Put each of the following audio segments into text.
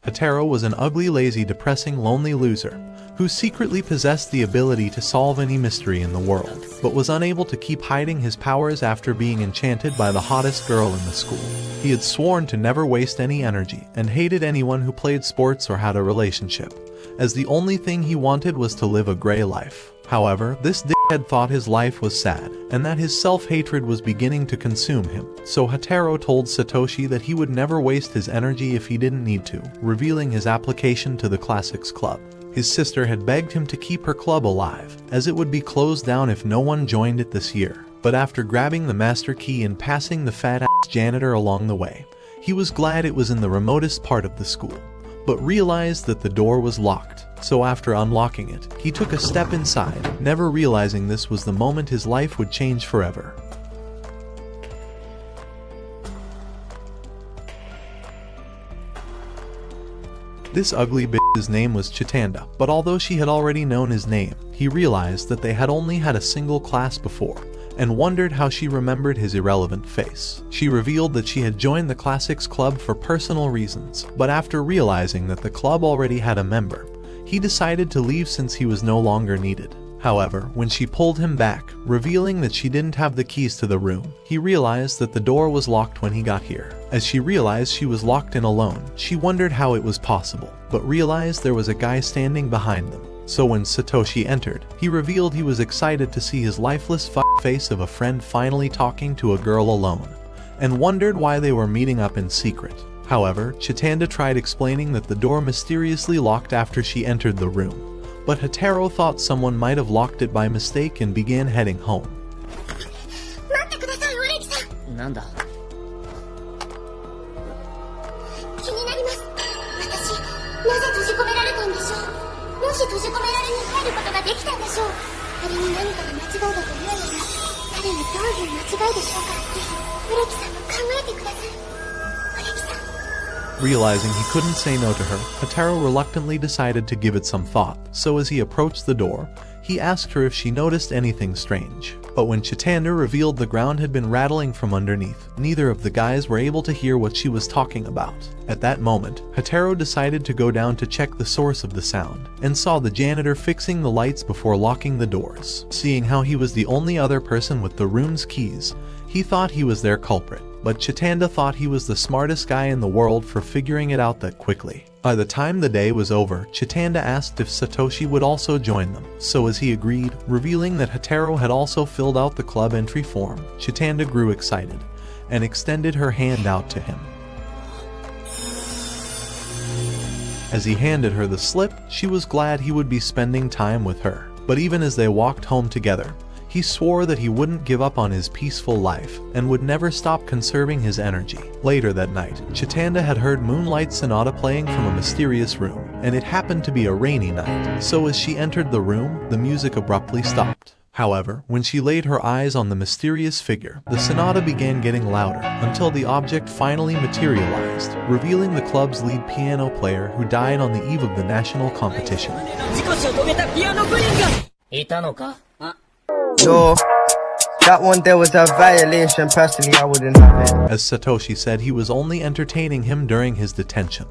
Hataro was an ugly, lazy, depressing, lonely loser who secretly possessed the ability to solve any mystery in the world, but was unable to keep hiding his powers after being enchanted by the hottest girl in the school. He had sworn to never waste any energy and hated anyone who played sports or had a relationship, as the only thing he wanted was to live a gray life. However, this dickhead thought his life was sad, and that his self-hatred was beginning to consume him. So Hataro told Satoshi that he would never waste his energy if he didn't need to, revealing his application to the Classics Club. His sister had begged him to keep her club alive, as it would be closed down if no one joined it this year. But after grabbing the master key and passing the fat-ass janitor along the way, he was glad it was in the remotest part of the school, but realized that the door was locked. So after unlocking it, he took a step inside, never realizing this was the moment his life would change forever. This ugly bitch's name was Chitanda, but although she had already known his name, he realized that they had only had a single class before, and wondered how she remembered his irrelevant face. She revealed that she had joined the Classics Club for personal reasons, but after realizing that the club already had a member, he decided to leave since he was no longer needed. However, when she pulled him back, revealing that she didn't have the keys to the room, he realized that the door was locked when he got here. As she realized she was locked in alone, she wondered how it was possible, but realized there was a guy standing behind them. So when Satoshi entered, he revealed he was excited to see his lifeless face of a friend finally talking to a girl alone, and wondered why they were meeting up in secret. However, Chitanda tried explaining that the door mysteriously locked after she entered the room, but Hataro thought someone might have locked it by mistake and began heading home. Realizing he couldn't say no to her, Hataro reluctantly decided to give it some thought, so as he approached the door, he asked her if she noticed anything strange. But when Chitanda revealed the ground had been rattling from underneath, neither of the guys were able to hear what she was talking about. At that moment, Hataro decided to go down to check the source of the sound, and saw the janitor fixing the lights before locking the doors. Seeing how he was the only other person with the room's keys, he thought he was their culprit. But Chitanda thought he was the smartest guy in the world for figuring it out that quickly. By the time the day was over, Chitanda asked if Satoshi would also join them, so as he agreed, revealing that Hataro had also filled out the club entry form, Chitanda grew excited, and extended her hand out to him. As he handed her the slip, she was glad he would be spending time with her. But even as they walked home together, he swore that he wouldn't give up on his peaceful life, and would never stop conserving his energy. Later that night, Chitanda had heard Moonlight Sonata playing from a mysterious room, and it happened to be a rainy night. So as she entered the room, the music abruptly stopped. However, when she laid her eyes on the mysterious figure, the sonata began getting louder, until the object finally materialized, revealing the club's lead piano player who died on the eve of the national competition. No, that one there was a violation. Personally, I wouldn't have it. As Satoshi said he was only entertaining him during his detention,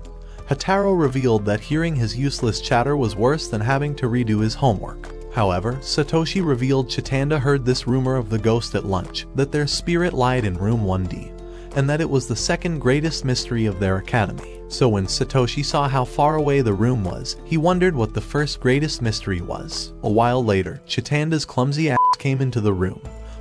Hataro revealed that hearing his useless chatter was worse than having to redo his homework. However, Satoshi revealed Chitanda heard this rumor of the ghost at lunch, that their spirit lied in room 1D, and that it was the second greatest mystery of their academy. So when Satoshi saw how far away the room was, he wondered what the first greatest mystery was. A while later, Chitanda's clumsy ass came into the room,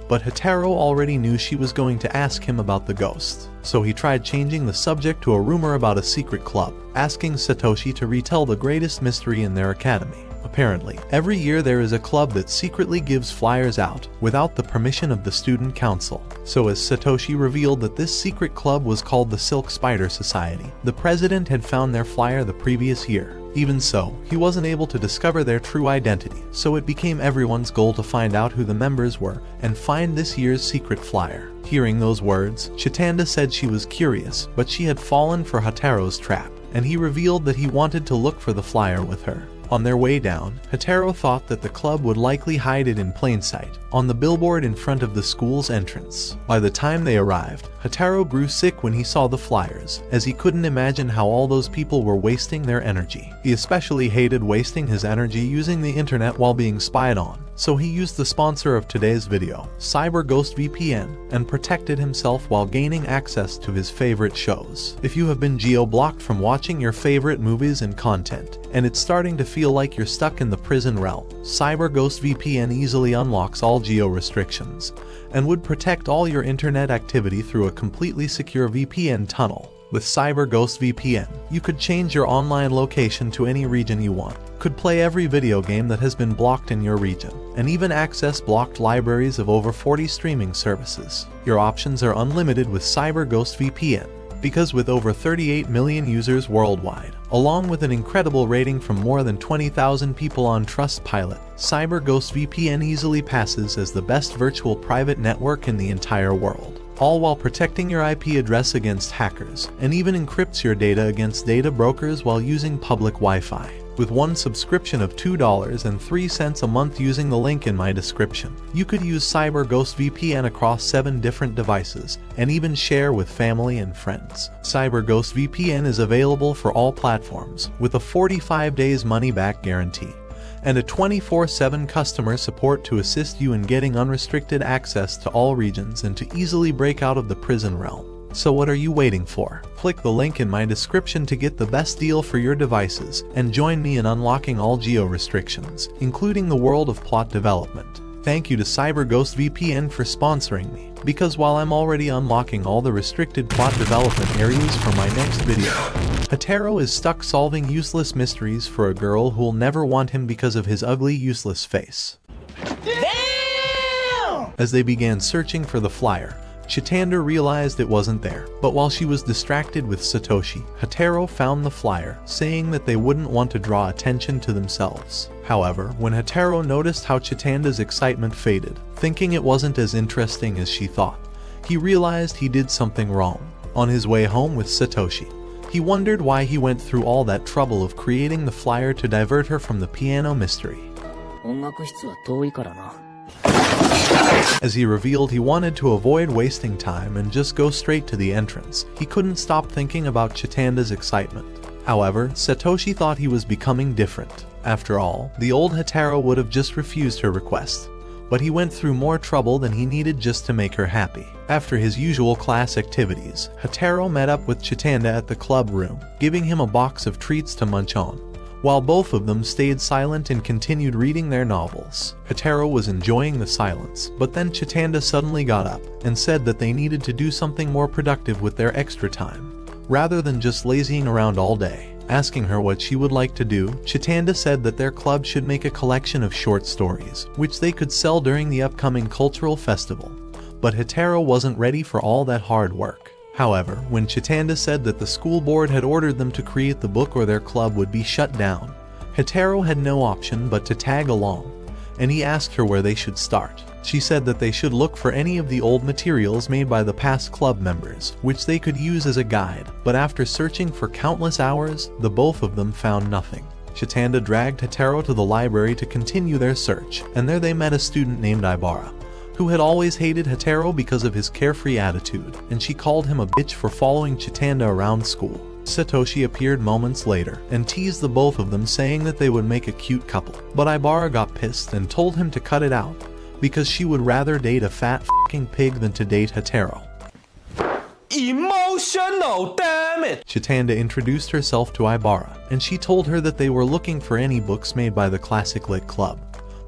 but Hataro already knew she was going to ask him about the ghost. So he tried changing the subject to a rumor about a secret club, asking Satoshi to retell the greatest mystery in their academy. Apparently, every year there is a club that secretly gives flyers out without the permission of the student council. So as Satoshi revealed that this secret club was called the Silk Spider Society, the president had found their flyer the previous year. Even so, he wasn't able to discover their true identity, so it became everyone's goal to find out who the members were and find this year's secret flyer. Hearing those words, Chitanda said she was curious, but she had fallen for Hataro's trap, and he revealed that he wanted to look for the flyer with her. On their way down, Hataro thought that the club would likely hide it in plain sight, on the billboard in front of the school's entrance. By the time they arrived, Hataro grew sick when he saw the flyers, as he couldn't imagine how all those people were wasting their energy. He especially hated wasting his energy using the internet while being spied on, so he used the sponsor of today's video, CyberGhost VPN, and protected himself while gaining access to his favorite shows. If you have been geo-blocked from watching your favorite movies and content, and it's starting to feel like you're stuck in the prison realm, CyberGhost VPN easily unlocks all geo restrictions, and would protect all your internet activity through a completely secure VPN tunnel. With CyberGhost VPN, you could change your online location to any region you want, could play every video game that has been blocked in your region, and even access blocked libraries of over 40 streaming services. Your options are unlimited with CyberGhost VPN, because with over 38 million users worldwide, along with an incredible rating from more than 20,000 people on Trustpilot, CyberGhost VPN easily passes as the best virtual private network in the entire world, all while protecting your IP address against hackers, and even encrypts your data against data brokers while using public Wi-Fi. With one subscription of $2.03 a month using the link in my description, you could use CyberGhost VPN across 7 different devices, and even share with family and friends. CyberGhost VPN is available for all platforms, with a 45 days money-back guarantee, and a 24/7 customer support to assist you in getting unrestricted access to all regions and to easily break out of the prison realm. So what are you waiting for? Click the link in my description to get the best deal for your devices, and join me in unlocking all geo restrictions, including the world of plot development. Thank you to CyberGhost VPN for sponsoring me, because while I'm already unlocking all the restricted plot development areas for my next video, Hataro is stuck solving useless mysteries for a girl who'll never want him because of his ugly, useless face. Damn! As they began searching for the flyer, Chitanda realized it wasn't there, but while she was distracted with Satoshi, Hataro found the flyer, saying that they wouldn't want to draw attention to themselves. However, when Hataro noticed how Chitanda's excitement faded, thinking it wasn't as interesting as she thought, he realized he did something wrong. On his way home with Satoshi, he wondered why he went through all that trouble of creating the flyer to divert her from the piano mystery. As he revealed he wanted to avoid wasting time and just go straight to the entrance, he couldn't stop thinking about Chitanda's excitement. However, Satoshi thought he was becoming different. After all, the old Hataro would have just refused her request, but he went through more trouble than he needed just to make her happy. After his usual class activities, Hataro met up with Chitanda at the club room, giving him a box of treats to munch on, while both of them stayed silent and continued reading their novels. Hataro was enjoying the silence, but then Chitanda suddenly got up and said that they needed to do something more productive with their extra time, rather than just lazying around all day. Asking her what she would like to do, Chitanda said that their club should make a collection of short stories, which they could sell during the upcoming cultural festival. But Hataro wasn't ready for all that hard work. However, when Chitanda said that the school board had ordered them to create the book or their club would be shut down, Hataro had no option but to tag along, and he asked her where they should start. She said that they should look for any of the old materials made by the past club members, which they could use as a guide, but after searching for countless hours, the both of them found nothing. Chitanda dragged Hataro to the library to continue their search, and there they met a student named Ibara, who had always hated Hataro because of his carefree attitude, and she called him a bitch for following Chitanda around school. Satoshi appeared moments later and teased the both of them, saying that they would make a cute couple, but Ibara got pissed and told him to cut it out, because she would rather date a fat f***ing pig than to date Hataro. Emotional damage! Chitanda introduced herself to Ibara, and she told her that they were looking for any books made by the Classic Lit Club.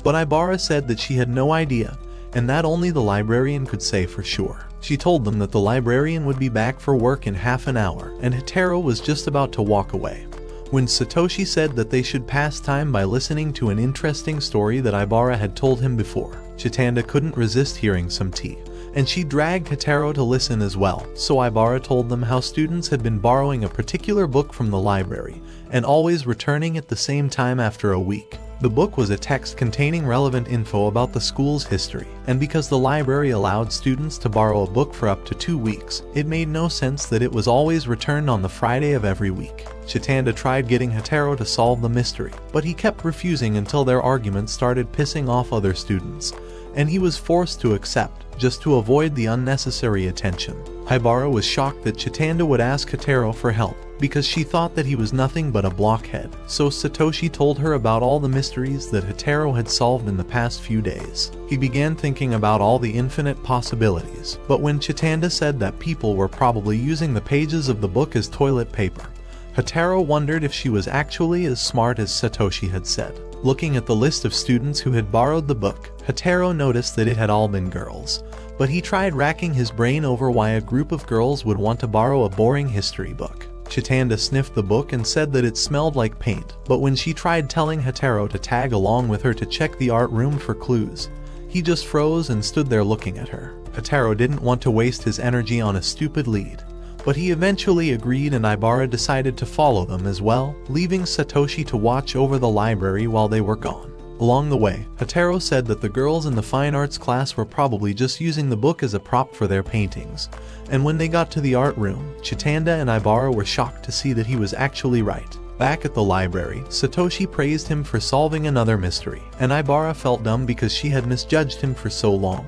But Ibara said that she had no idea, and that only the librarian could say for sure. She told them that the librarian would be back for work in half an hour, and Hataro was just about to walk away, when Satoshi said that they should pass time by listening to an interesting story that Ibara had told him before. Chitanda couldn't resist hearing some tea, and she dragged Hataro to listen as well, so Ibara told them how students had been borrowing a particular book from the library, and always returning at the same time after a week. The book was a text containing relevant info about the school's history, and because the library allowed students to borrow a book for up to 2 weeks, it made no sense that it was always returned on the Friday of every week. Chitanda tried getting Hataro to solve the mystery, but he kept refusing until their arguments started pissing off other students, and he was forced to accept, just to avoid the unnecessary attention. Haibara was shocked that Chitanda would ask Hataro for help, because she thought that he was nothing but a blockhead. So Satoshi told her about all the mysteries that Hataro had solved in the past few days. He began thinking about all the infinite possibilities, but when Chitanda said that people were probably using the pages of the book as toilet paper, Hataro wondered if she was actually as smart as Satoshi had said. Looking at the list of students who had borrowed the book, Hataro noticed that it had all been girls, but he tried racking his brain over why a group of girls would want to borrow a boring history book. Chitanda sniffed the book and said that it smelled like paint, but when she tried telling Hataro to tag along with her to check the art room for clues, he just froze and stood there looking at her. Hataro didn't want to waste his energy on a stupid lead, but he eventually agreed, and Haibara decided to follow them as well, leaving Satoshi to watch over the library while they were gone. Along the way, Hataro said that the girls in the fine arts class were probably just using the book as a prop for their paintings, and when they got to the art room, Chitanda and Haibara were shocked to see that he was actually right. Back at the library, Satoshi praised him for solving another mystery, and Haibara felt dumb because she had misjudged him for so long,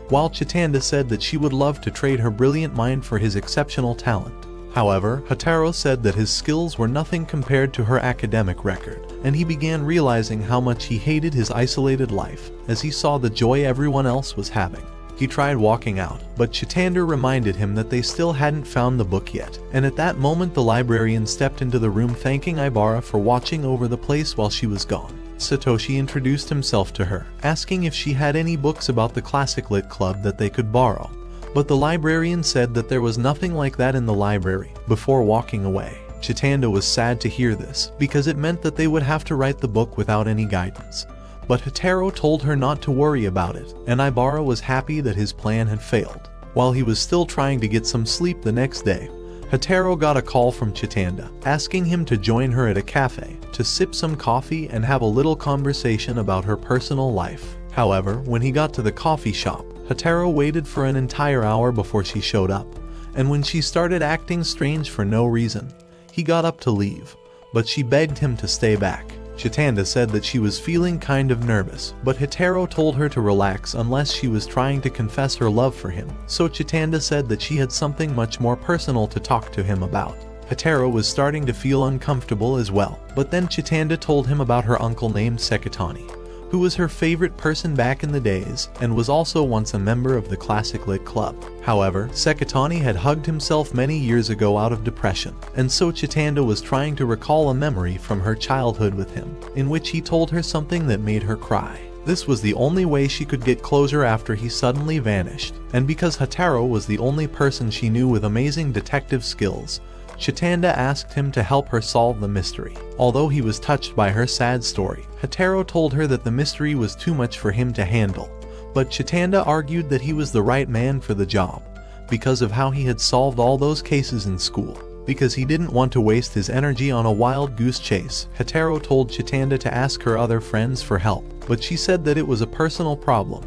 while Chitanda said that she would love to trade her brilliant mind for his exceptional talent. However, Hataro said that his skills were nothing compared to her academic record, and he began realizing how much he hated his isolated life as he saw the joy everyone else was having. He tried walking out, but Chitanda reminded him that they still hadn't found the book yet, and at that moment the librarian stepped into the room thanking Haibara for watching over the place while she was gone. Satoshi introduced himself to her, asking if she had any books about the Classic Lit Club that they could borrow, but the librarian said that there was nothing like that in the library. Before walking away, Chitanda was sad to hear this, because it meant that they would have to write the book without any guidance. But Hataro told her not to worry about it, and Haibara was happy that his plan had failed. While he was still trying to get some sleep the next day, Hataro got a call from Chitanda, asking him to join her at a cafe, to sip some coffee and have a little conversation about her personal life. However, when he got to the coffee shop, Hataro waited for an entire hour before she showed up, and when she started acting strange for no reason, he got up to leave, but she begged him to stay back. Chitanda said that she was feeling kind of nervous, but Hataro told her to relax unless she was trying to confess her love for him, so Chitanda said that she had something much more personal to talk to him about. Hataro was starting to feel uncomfortable as well, but then Chitanda told him about her uncle named Sekitani, who was her favorite person back in the days and was also once a member of the Classic Lit Club. However, Sekitani had hugged himself many years ago out of depression, and so Chitanda was trying to recall a memory from her childhood with him, in which he told her something that made her cry. This was the only way she could get closure after he suddenly vanished, and because Hataro was the only person she knew with amazing detective skills, Chitanda asked him to help her solve the mystery. Although he was touched by her sad story, Hataro told her that the mystery was too much for him to handle, but Chitanda argued that he was the right man for the job, because of how he had solved all those cases in school. Because he didn't want to waste his energy on a wild goose chase, Hataro told Chitanda to ask her other friends for help, but she said that it was a personal problem,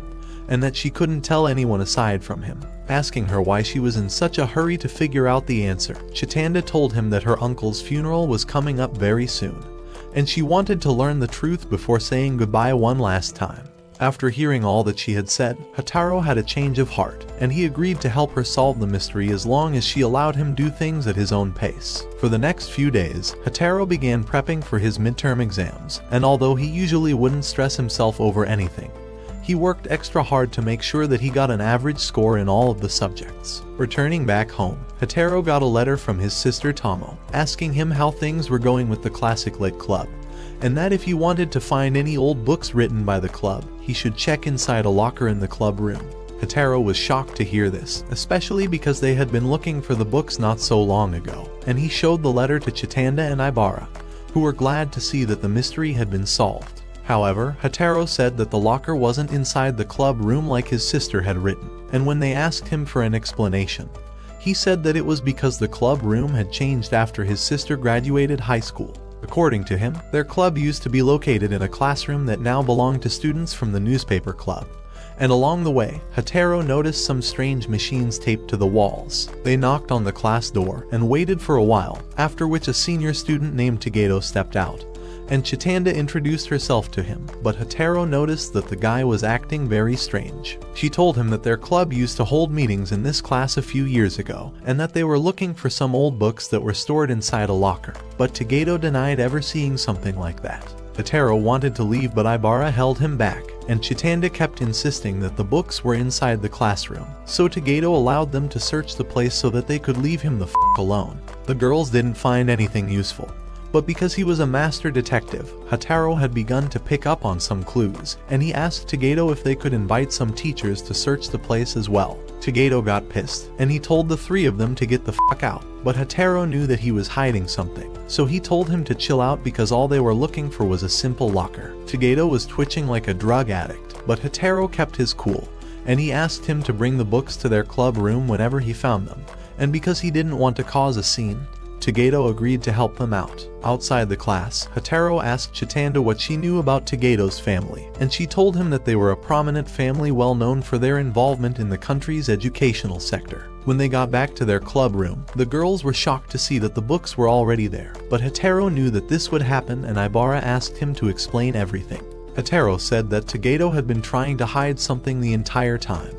and that she couldn't tell anyone aside from him. Asking her why she was in such a hurry to figure out the answer, Chitanda told him that her uncle's funeral was coming up very soon, and she wanted to learn the truth before saying goodbye one last time. After hearing all that she had said, Hataro had a change of heart, and he agreed to help her solve the mystery as long as she allowed him do things at his own pace. For the next few days, Hataro began prepping for his midterm exams, and although he usually wouldn't stress himself over anything, he worked extra hard to make sure that he got an average score in all of the subjects. Returning back home, Hataro got a letter from his sister Tomo, asking him how things were going with the Classic Lit Club, and that if he wanted to find any old books written by the club, he should check inside a locker in the club room. Hataro was shocked to hear this, especially because they had been looking for the books not so long ago, and he showed the letter to Chitanda and Haibara, who were glad to see that the mystery had been solved. However, Hataro said that the locker wasn't inside the club room like his sister had written, and when they asked him for an explanation, he said that it was because the club room had changed after his sister graduated high school. According to him, their club used to be located in a classroom that now belonged to students from the newspaper club. And along the way, Hataro noticed some strange machines taped to the walls. They knocked on the class door and waited for a while, after which a senior student named Tageto stepped out, and Chitanda introduced herself to him, but Hataro noticed that the guy was acting very strange. She told him that their club used to hold meetings in this class a few years ago, and that they were looking for some old books that were stored inside a locker, but Tageto denied ever seeing something like that. Hataro wanted to leave, but Ibara held him back, and Chitanda kept insisting that the books were inside the classroom, so Tageto allowed them to search the place so that they could leave him the f*** alone. The girls didn't find anything useful, but because he was a master detective, Hataro had begun to pick up on some clues, and he asked Tageto if they could invite some teachers to search the place as well. Tageto got pissed, and he told the three of them to get the f*** out, but Hataro knew that he was hiding something, so he told him to chill out because all they were looking for was a simple locker. Tageto was twitching like a drug addict, but Hataro kept his cool, and he asked him to bring the books to their club room whenever he found them, and because he didn't want to cause a scene, Tageto agreed to help them out. Outside the class, Hataro asked Chitanda what she knew about Tageto's family, and she told him that they were a prominent family well known for their involvement in the country's educational sector. When they got back to their club room, the girls were shocked to see that the books were already there, but Hataro knew that this would happen, and Ibara asked him to explain everything. Hataro said that Tageto had been trying to hide something the entire time,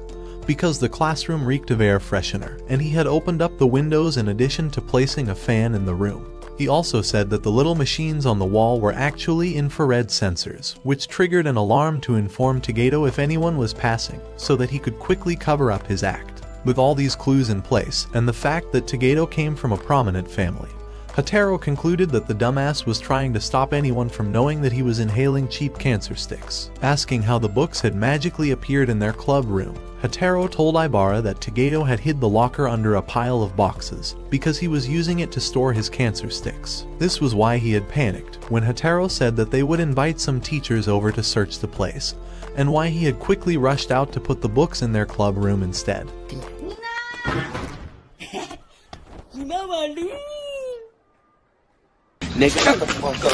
because the classroom reeked of air freshener, and he had opened up the windows in addition to placing a fan in the room. He also said that the little machines on the wall were actually infrared sensors, which triggered an alarm to inform Tageto if anyone was passing, so that he could quickly cover up his act. With all these clues in place, and the fact that Tageto came from a prominent family, Hataro concluded that the dumbass was trying to stop anyone from knowing that he was inhaling cheap cancer sticks. Asking how the books had magically appeared in their club room, Hataro told Ibara that Tageto had hid the locker under a pile of boxes because he was using it to store his cancer sticks. This was why he had panicked when Hataro said that they would invite some teachers over to search the place, and why he had quickly rushed out to put the books in their club room instead.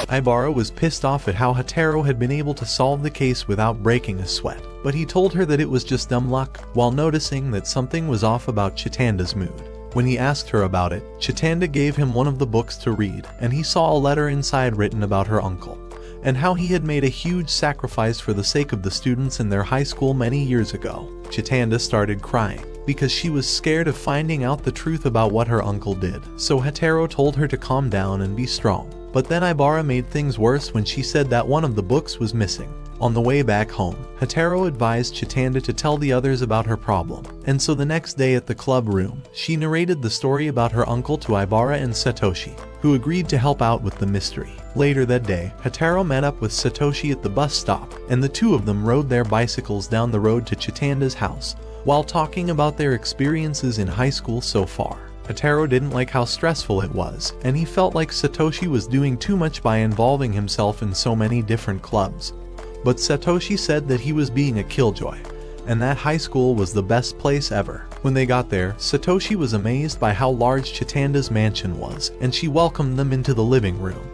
Ibara was pissed off at how Hataro had been able to solve the case without breaking a sweat, but he told her that it was just dumb luck, while noticing that something was off about Chitanda's mood. When he asked her about it, Chitanda gave him one of the books to read, and he saw a letter inside written about her uncle, and how he had made a huge sacrifice for the sake of the students in their high school many years ago. Chitanda started crying, because she was scared of finding out the truth about what her uncle did, so Hataro told her to calm down and be strong. But then Ibara made things worse when she said that one of the books was missing. On the way back home, Hataro advised Chitanda to tell the others about her problem, and so the next day at the club room, she narrated the story about her uncle to Ibara and Satoshi, who agreed to help out with the mystery. Later that day, Hataro met up with Satoshi at the bus stop, and the two of them rode their bicycles down the road to Chitanda's house, while talking about their experiences in high school so far. Hataro didn't like how stressful it was, and he felt like Satoshi was doing too much by involving himself in so many different clubs. But Satoshi said that he was being a killjoy, and that high school was the best place ever. When they got there, Satoshi was amazed by how large Chitanda's mansion was, and she welcomed them into the living room,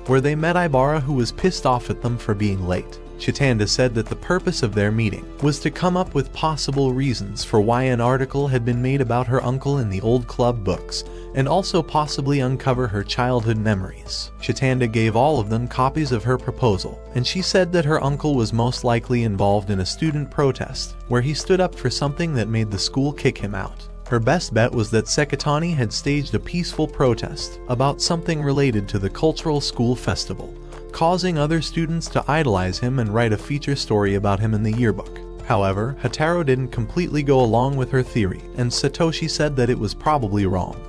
where they met Ibara, who was pissed off at them for being late. Chitanda said that the purpose of their meeting was to come up with possible reasons for why an article had been made about her uncle in the old club books, and also possibly uncover her childhood memories. Chitanda gave all of them copies of her proposal, and she said that her uncle was most likely involved in a student protest, where he stood up for something that made the school kick him out. Her best bet was that Sekatani had staged a peaceful protest about something related to the cultural school festival, causing other students to idolize him and write a feature story about him in the yearbook. However, Hataro didn't completely go along with her theory, and Satoshi said that it was probably wrong,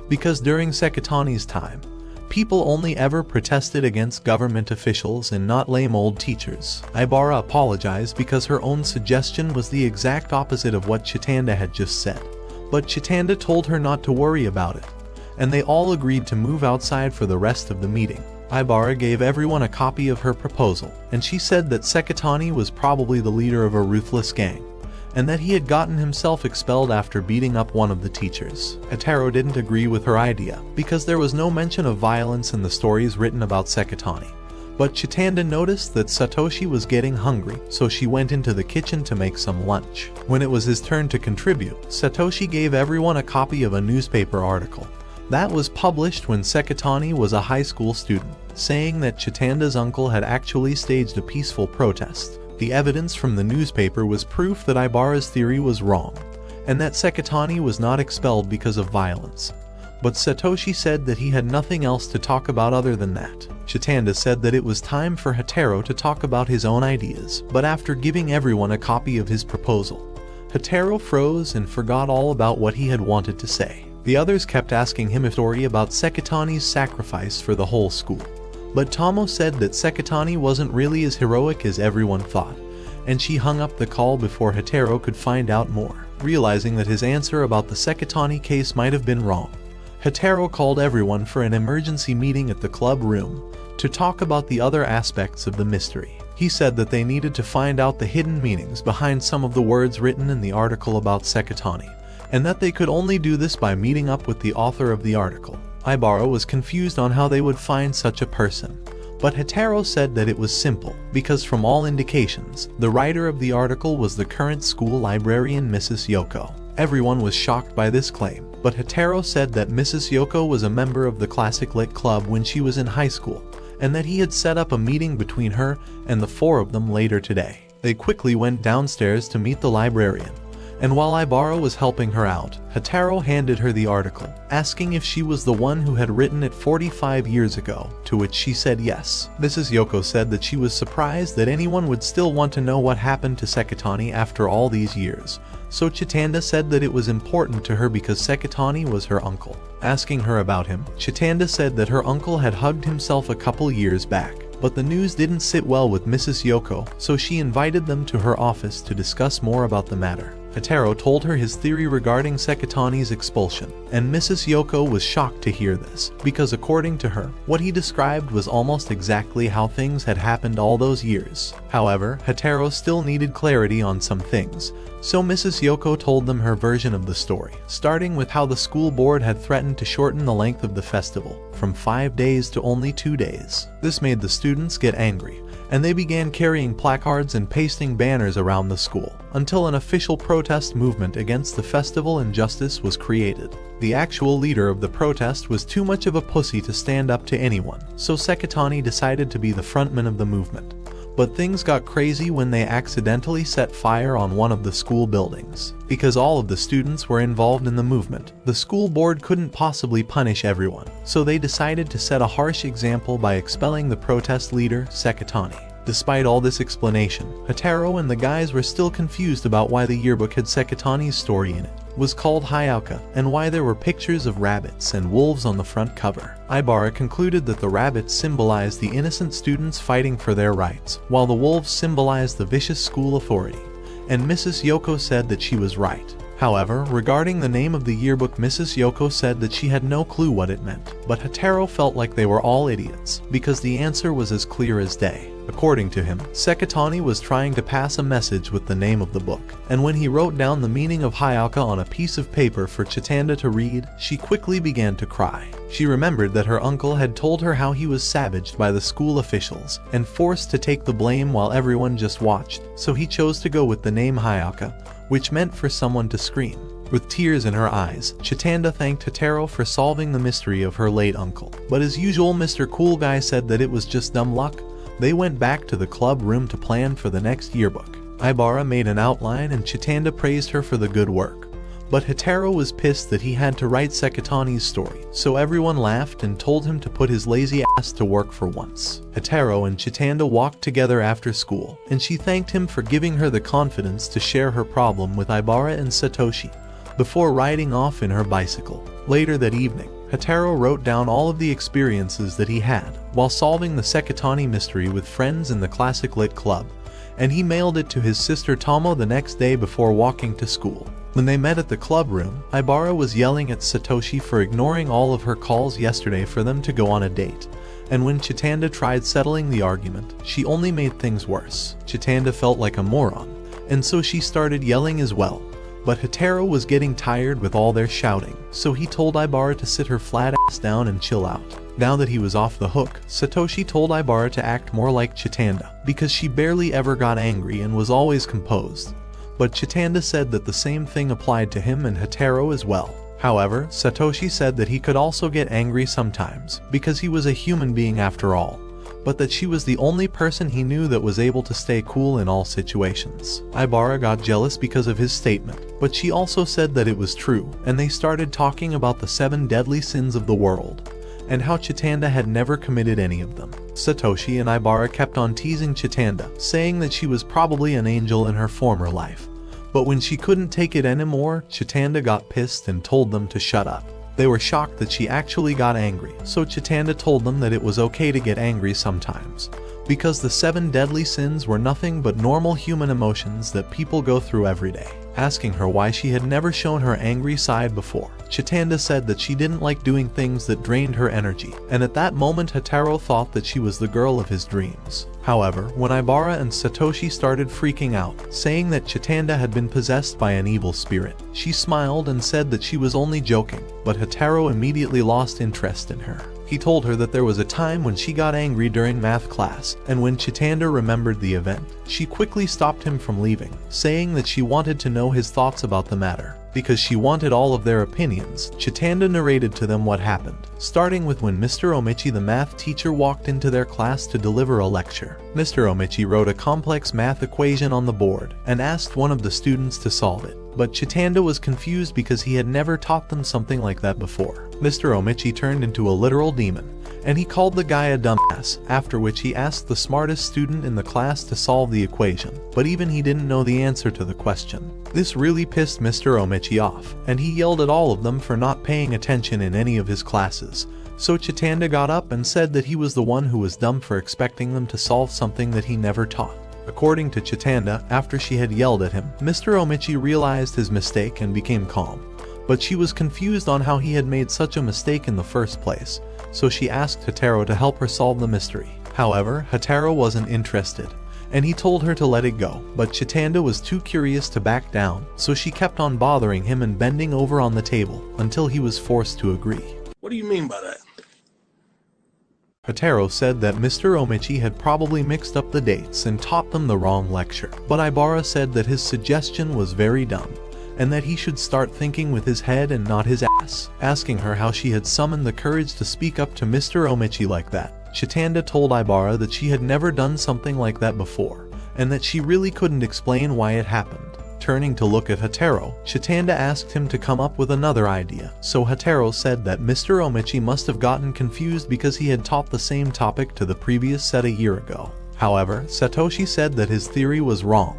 because during Sekatani's time, people only ever protested against government officials and not lame old teachers. Ibara apologized because her own suggestion was the exact opposite of what Chitanda had just said, but Chitanda told her not to worry about it, and they all agreed to move outside for the rest of the meeting. Ibara gave everyone a copy of her proposal, and she said that Sekatani was probably the leader of a ruthless gang, and that he had gotten himself expelled after beating up one of the teachers. Hataro didn't agree with her idea, because there was no mention of violence in the stories written about Sekatani. But Chitanda noticed that Satoshi was getting hungry, so she went into the kitchen to make some lunch. When it was his turn to contribute, Satoshi gave everyone a copy of a newspaper article that was published when Sekatani was a high school student, saying that Chitanda's uncle had actually staged a peaceful protest. The evidence from the newspaper was proof that Ibara's theory was wrong, and that Sekatani was not expelled because of violence. But Satoshi said that he had nothing else to talk about other than that. Chitanda said that it was time for Hataro to talk about his own ideas, but after giving everyone a copy of his proposal, Hataro froze and forgot all about what he had wanted to say. The others kept asking him a story about Sekatani's sacrifice for the whole school. But Tomo said that Sekatani wasn't really as heroic as everyone thought, and she hung up the call before Hataro could find out more, realizing that his answer about the Sekatani case might have been wrong. Hataro called everyone for an emergency meeting at the club room to talk about the other aspects of the mystery. He said that they needed to find out the hidden meanings behind some of the words written in the article about Sekatani, and that they could only do this by meeting up with the author of the article. Ibara was confused on how they would find such a person, but Hataro said that it was simple, because from all indications, the writer of the article was the current school librarian Mrs. Yoko. Everyone was shocked by this claim, but Hataro said that Mrs. Yoko was a member of the Classic Lit Club when she was in high school, and that he had set up a meeting between her and the four of them later today. They quickly went downstairs to meet the librarian, and while Ibara was helping her out, Hataro handed her the article, asking if she was the one who had written it 45 years ago, to which she said yes. Mrs. Yoko said that she was surprised that anyone would still want to know what happened to Sekatani after all these years, so Chitanda said that it was important to her because Sekatani was her uncle. Asking her about him, Chitanda said that her uncle had hugged himself a couple years back, but the news didn't sit well with Mrs. Yoko, so she invited them to her office to discuss more about the matter. Hataro told her his theory regarding Sekatani's expulsion, and Mrs. Yoko was shocked to hear this, because according to her, what he described was almost exactly how things had happened all those years. However, Hataro still needed clarity on some things, so Mrs. Yoko told them her version of the story, starting with how the school board had threatened to shorten the length of the festival from 5 days to only 2 days. This made the students get angry, and they began carrying placards and pasting banners around the school, until an official protest movement against the festival and justice was created. The actual leader of the protest was too much of a pussy to stand up to anyone, so Sekatani decided to be the frontman of the movement. But things got crazy when they accidentally set fire on one of the school buildings. Because all of the students were involved in the movement, the school board couldn't possibly punish everyone, so they decided to set a harsh example by expelling the protest leader, Sekatani. Despite all this explanation, Hataro and the guys were still confused about why the yearbook had Sekatani's story in it, was called Hayaka, and why there were pictures of rabbits and wolves on the front cover. Ibara concluded that the rabbits symbolized the innocent students fighting for their rights, while the wolves symbolized the vicious school authority, and Mrs. Yoko said that she was right. However, regarding the name of the yearbook, Mrs. Yoko said that she had no clue what it meant, but Hataro felt like they were all idiots, because the answer was as clear as day. According to him, Sekatani was trying to pass a message with the name of the book, and when he wrote down the meaning of Hayaka on a piece of paper for Chitanda to read, she quickly began to cry. She remembered that her uncle had told her how he was savaged by the school officials and forced to take the blame while everyone just watched, so he chose to go with the name Hayaka, which meant for someone to scream. With tears in her eyes, Chitanda thanked Hataro for solving the mystery of her late uncle. But as usual, Mr. Cool Guy said that it was just dumb luck. They went back to the club room to plan for the next yearbook. Ibara made an outline and Chitanda praised her for the good work. But Hataro was pissed that he had to write Sekatani's story, so everyone laughed and told him to put his lazy ass to work for once. Hataro and Chitanda walked together after school, and she thanked him for giving her the confidence to share her problem with Ibara and Satoshi, before riding off in her bicycle. Later that evening, Hataro wrote down all of the experiences that he had while solving the Sekatani mystery with friends in the Classic Lit Club, and he mailed it to his sister Tomo the next day before walking to school. When they met at the club room, Ibara was yelling at Satoshi for ignoring all of her calls yesterday for them to go on a date, and when Chitanda tried settling the argument, she only made things worse. Chitanda felt like a moron, and so she started yelling as well. But Hataro was getting tired with all their shouting, so he told Ibara to sit her flat ass down and chill out. Now that he was off the hook, Satoshi told Ibara to act more like Chitanda, because she barely ever got angry and was always composed. But Chitanda said that the same thing applied to him and Hataro as well. However, Satoshi said that he could also get angry sometimes, because he was a human being after all, but that she was the only person he knew that was able to stay cool in all situations. Ibara got jealous because of his statement, but she also said that it was true, and they started talking about the 7 deadly sins of the world, and how Chitanda had never committed any of them. Satoshi and Ibara kept on teasing Chitanda, saying that she was probably an angel in her former life. But when she couldn't take it anymore, Chitanda got pissed and told them to shut up. They were shocked that she actually got angry, so Chitanda told them that it was okay to get angry sometimes, because the 7 deadly sins were nothing but normal human emotions that people go through every day. Asking her why she had never shown her angry side before, Chitanda said that she didn't like doing things that drained her energy, and at that moment Hataro thought that she was the girl of his dreams. However, when Ibara and Satoshi started freaking out, saying that Chitanda had been possessed by an evil spirit, she smiled and said that she was only joking, but Hataro immediately lost interest in her. He told her that there was a time when she got angry during math class, and when Chitanda remembered the event, she quickly stopped him from leaving, saying that she wanted to know his thoughts about the matter. Because she wanted all of their opinions, Chitanda narrated to them what happened, starting with when Mr. Omichi the math teacher walked into their class to deliver a lecture. Mr. Omichi wrote a complex math equation on the board and asked one of the students to solve it. But Chitanda was confused because he had never taught them something like that before. Mr. Omichi turned into a literal demon, and he called the guy a dumbass, after which he asked the smartest student in the class to solve the equation, but even he didn't know the answer to the question. This really pissed Mr. Omichi off, and he yelled at all of them for not paying attention in any of his classes. So Chitanda got up and said that he was the one who was dumb for expecting them to solve something that he never taught. According to Chitanda, after she had yelled at him, Mr. Omichi realized his mistake and became calm. But she was confused on how he had made such a mistake in the first place, so she asked Hataro to help her solve the mystery. However, Hataro wasn't interested, and he told her to let it go, but Chitanda was too curious to back down, so she kept on bothering him and bending over on the table until he was forced to agree. What do you mean by that? Hataro said that Mr. Omichi had probably mixed up the dates and taught them the wrong lecture, but Ibara said that his suggestion was very dumb, and that he should start thinking with his head and not his ass. Asking her how she had summoned the courage to speak up to Mr. Omichi like that, Chitanda told Ibara that she had never done something like that before, and that she really couldn't explain why it happened. Turning to look at Hataro, Chitanda asked him to come up with another idea, so Hataro said that Mr. Omichi must have gotten confused because he had taught the same topic to the previous set a year ago. However, Satoshi said that his theory was wrong,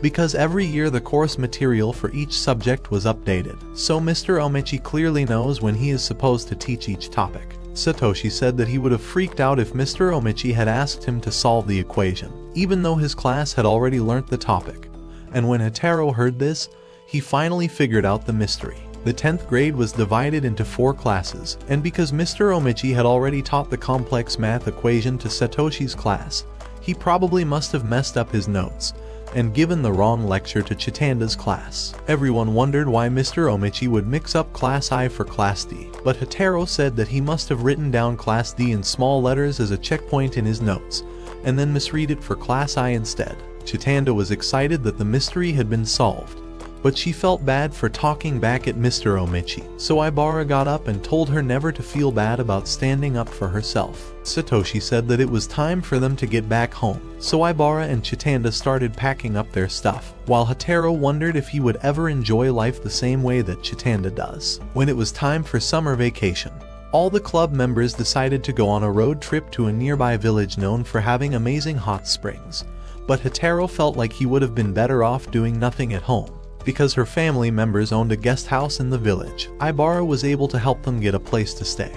because every year the course material for each subject was updated, so Mr. Omichi clearly knows when he is supposed to teach each topic. Satoshi said that he would have freaked out if Mr. Omichi had asked him to solve the equation, even though his class had already learnt the topic. And when Hataro heard this, he finally figured out the mystery. The 10th grade was divided into 4 classes, and because Mr. Omichi had already taught the complex math equation to Satoshi's class, he probably must have messed up his notes and given the wrong lecture to Chitanda's class. Everyone wondered why Mr. Omichi would mix up Class I for Class D, but Hataro said that he must have written down Class D in small letters as a checkpoint in his notes, and then misread it for Class I instead. Chitanda was excited that the mystery had been solved, but she felt bad for talking back at Mr. Omichi, so Ibara got up and told her never to feel bad about standing up for herself. Satoshi said that it was time for them to get back home, so Ibara and Chitanda started packing up their stuff, while Hataro wondered if he would ever enjoy life the same way that Chitanda does. When it was time for summer vacation, all the club members decided to go on a road trip to a nearby village known for having amazing hot springs, but Hataro felt like he would have been better off doing nothing at home. Because her family members owned a guest house in the village, Ibara was able to help them get a place to stay,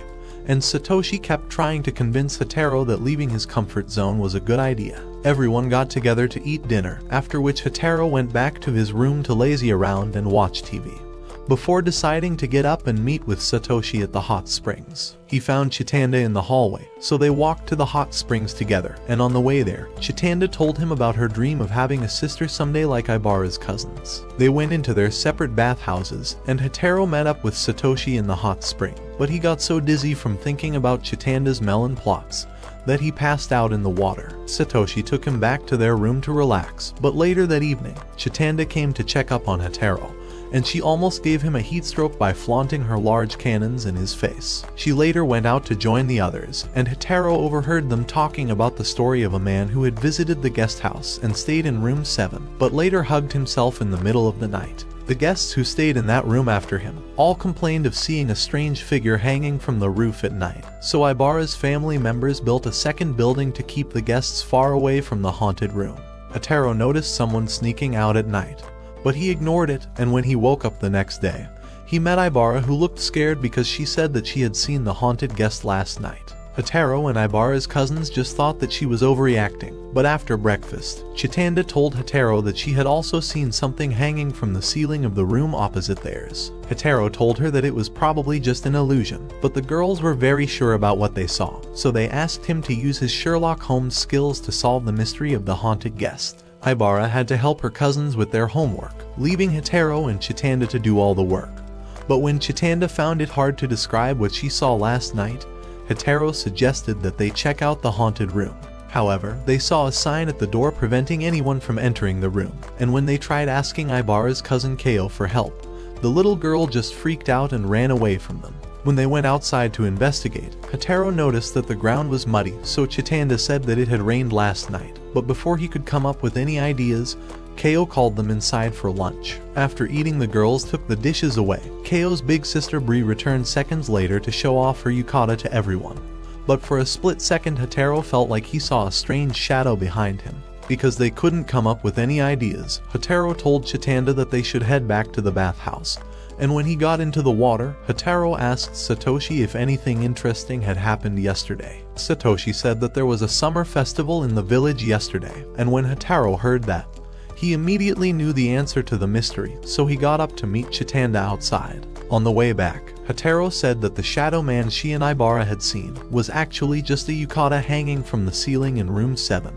and Satoshi kept trying to convince Hataro that leaving his comfort zone was a good idea. Everyone got together to eat dinner, after which Hataro went back to his room to lazy around and watch TV. before deciding to get up and meet with Satoshi at the hot springs. He found Chitanda in the hallway, so they walked to the hot springs together, and on the way there, Chitanda told him about her dream of having a sister someday like Ibara's cousins. They went into their separate bathhouses, and Hataro met up with Satoshi in the hot spring, but he got so dizzy from thinking about Chitanda's melon plots that he passed out in the water. Satoshi took him back to their room to relax, but later that evening, Chitanda came to check up on Hataro, and she almost gave him a heat stroke by flaunting her large cannons in his face. She later went out to join the others, and Hataro overheard them talking about the story of a man who had visited the guest house and stayed in room 7, but later hugged himself in the middle of the night. The guests who stayed in that room after him all complained of seeing a strange figure hanging from the roof at night, so Ibara's family members built a second building to keep the guests far away from the haunted room. Hataro noticed someone sneaking out at night, but he ignored it, and when he woke up the next day, he met Ibara, who looked scared because she said that she had seen the haunted guest last night. Hataro and Ibara's cousins just thought that she was overreacting, but after breakfast, Chitanda told Hataro that she had also seen something hanging from the ceiling of the room opposite theirs. Hataro told her that it was probably just an illusion, but the girls were very sure about what they saw, so they asked him to use his Sherlock Holmes skills to solve the mystery of the haunted guest. Ibara had to help her cousins with their homework, leaving Hataro and Chitanda to do all the work. But when Chitanda found it hard to describe what she saw last night, Hataro suggested that they check out the haunted room. However, they saw a sign at the door preventing anyone from entering the room, and when they tried asking Ibara's cousin Kao for help, the little girl just freaked out and ran away from them. When they went outside to investigate, Hataro noticed that the ground was muddy, so Chitanda said that it had rained last night. But before he could come up with any ideas, Kao called them inside for lunch. After eating, the girls took the dishes away. Kao's big sister Bree returned seconds later to show off her yukata to everyone. But for a split second, Hataro felt like he saw a strange shadow behind him. Because they couldn't come up with any ideas, Hataro told Chitanda that they should head back to the bathhouse. And when he got into the water, Hataro asked Satoshi if anything interesting had happened yesterday. Satoshi said that there was a summer festival in the village yesterday, and when Hataro heard that, he immediately knew the answer to the mystery, so he got up to meet Chitanda outside. On the way back, Hataro said that the shadow man she and Ibara had seen was actually just a yukata hanging from the ceiling in room 7,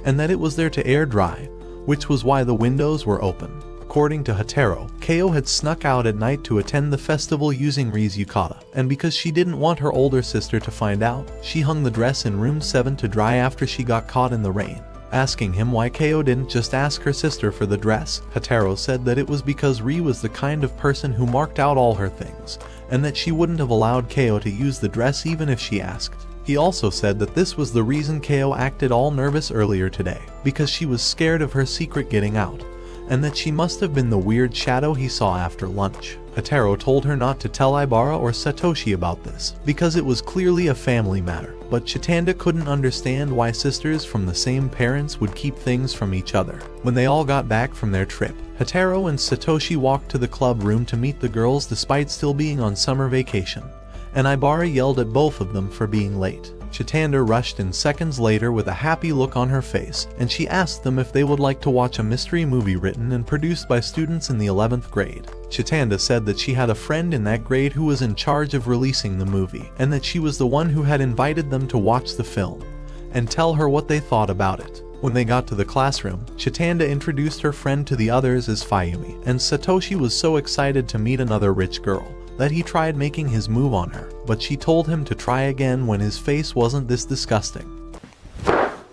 and that it was there to air dry, which was why the windows were open. According to Hataro, Kao had snuck out at night to attend the festival using Ri's yukata, and because she didn't want her older sister to find out, she hung the dress in room 7 to dry after she got caught in the rain. Asking him why Kao didn't just ask her sister for the dress, Hataro said that it was because Ri was the kind of person who marked out all her things, and that she wouldn't have allowed Kao to use the dress even if she asked. He also said that this was the reason Kao acted all nervous earlier today, because she was scared of her secret getting out, and that she must have been the weird shadow he saw after lunch. Hataro told her not to tell Ibara or Satoshi about this, because it was clearly a family matter, but Chitanda couldn't understand why sisters from the same parents would keep things from each other. When they all got back from their trip, Hataro and Satoshi walked to the club room to meet the girls despite still being on summer vacation, and Ibara yelled at both of them for being late. Chitanda rushed in seconds later with a happy look on her face, and she asked them if they would like to watch a mystery movie written and produced by students in the 11th grade. Chitanda said that she had a friend in that grade who was in charge of releasing the movie, and that she was the one who had invited them to watch the film and tell her what they thought about it. When they got to the classroom, Chitanda introduced her friend to the others as Fayumi, and Satoshi was so excited to meet another rich girl that he tried making his move on her, but she told him to try again when his face wasn't this disgusting.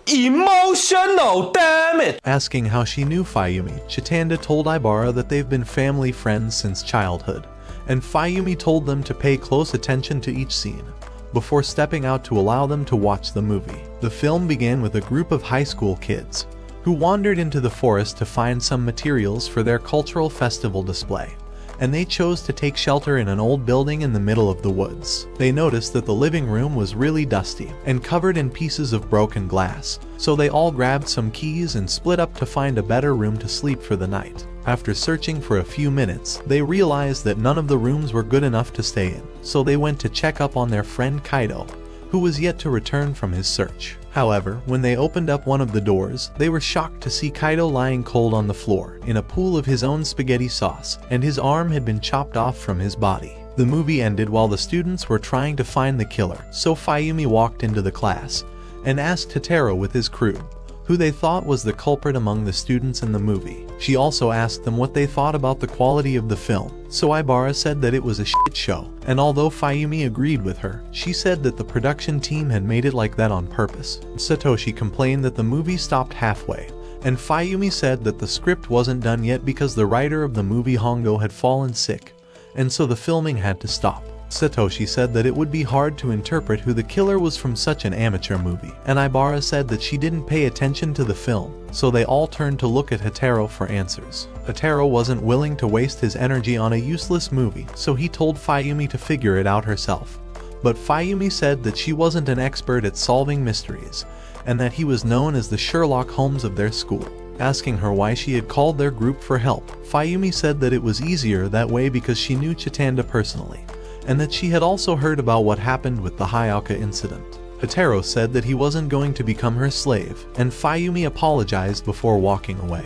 Emotional, damn it! Asking how she knew Fayumi, Chitanda told Ibara that they've been family friends since childhood, and Fayumi told them to pay close attention to each scene before stepping out to allow them to watch the movie. The film began with a group of high school kids who wandered into the forest to find some materials for their cultural festival display, and they chose to take shelter in an old building in the middle of the woods. They noticed that the living room was really dusty and covered in pieces of broken glass, so they all grabbed some keys and split up to find a better room to sleep for the night. After searching for a few minutes, they realized that none of the rooms were good enough to stay in, so they went to check up on their friend Kaido, who was yet to return from his search. However, when they opened up one of the doors, they were shocked to see Kaido lying cold on the floor in a pool of his own spaghetti sauce, and his arm had been chopped off from his body. The movie ended while the students were trying to find the killer, so Fayumi walked into the class and asked Hataro with his crew who they thought was the culprit among the students in the movie. She also asked them what they thought about the quality of the film, so Ibara said that it was a shit show, and although Fayumi agreed with her, she said that the production team had made it like that on purpose. Satoshi complained that the movie stopped halfway, and Fayumi said that the script wasn't done yet because the writer of the movie Hongo had fallen sick, and so the filming had to stop. Satoshi said that it would be hard to interpret who the killer was from such an amateur movie, and Ibara said that she didn't pay attention to the film, so they all turned to look at Hataro for answers. Hataro wasn't willing to waste his energy on a useless movie, so he told Fayumi to figure it out herself. But Fayumi said that she wasn't an expert at solving mysteries, and that he was known as the Sherlock Holmes of their school. Asking her why she had called their group for help, Fayumi said that it was easier that way because she knew Chitanda personally, and that she had also heard about what happened with the Hayaka incident. Hataro said that he wasn't going to become her slave, and Fayumi apologized before walking away.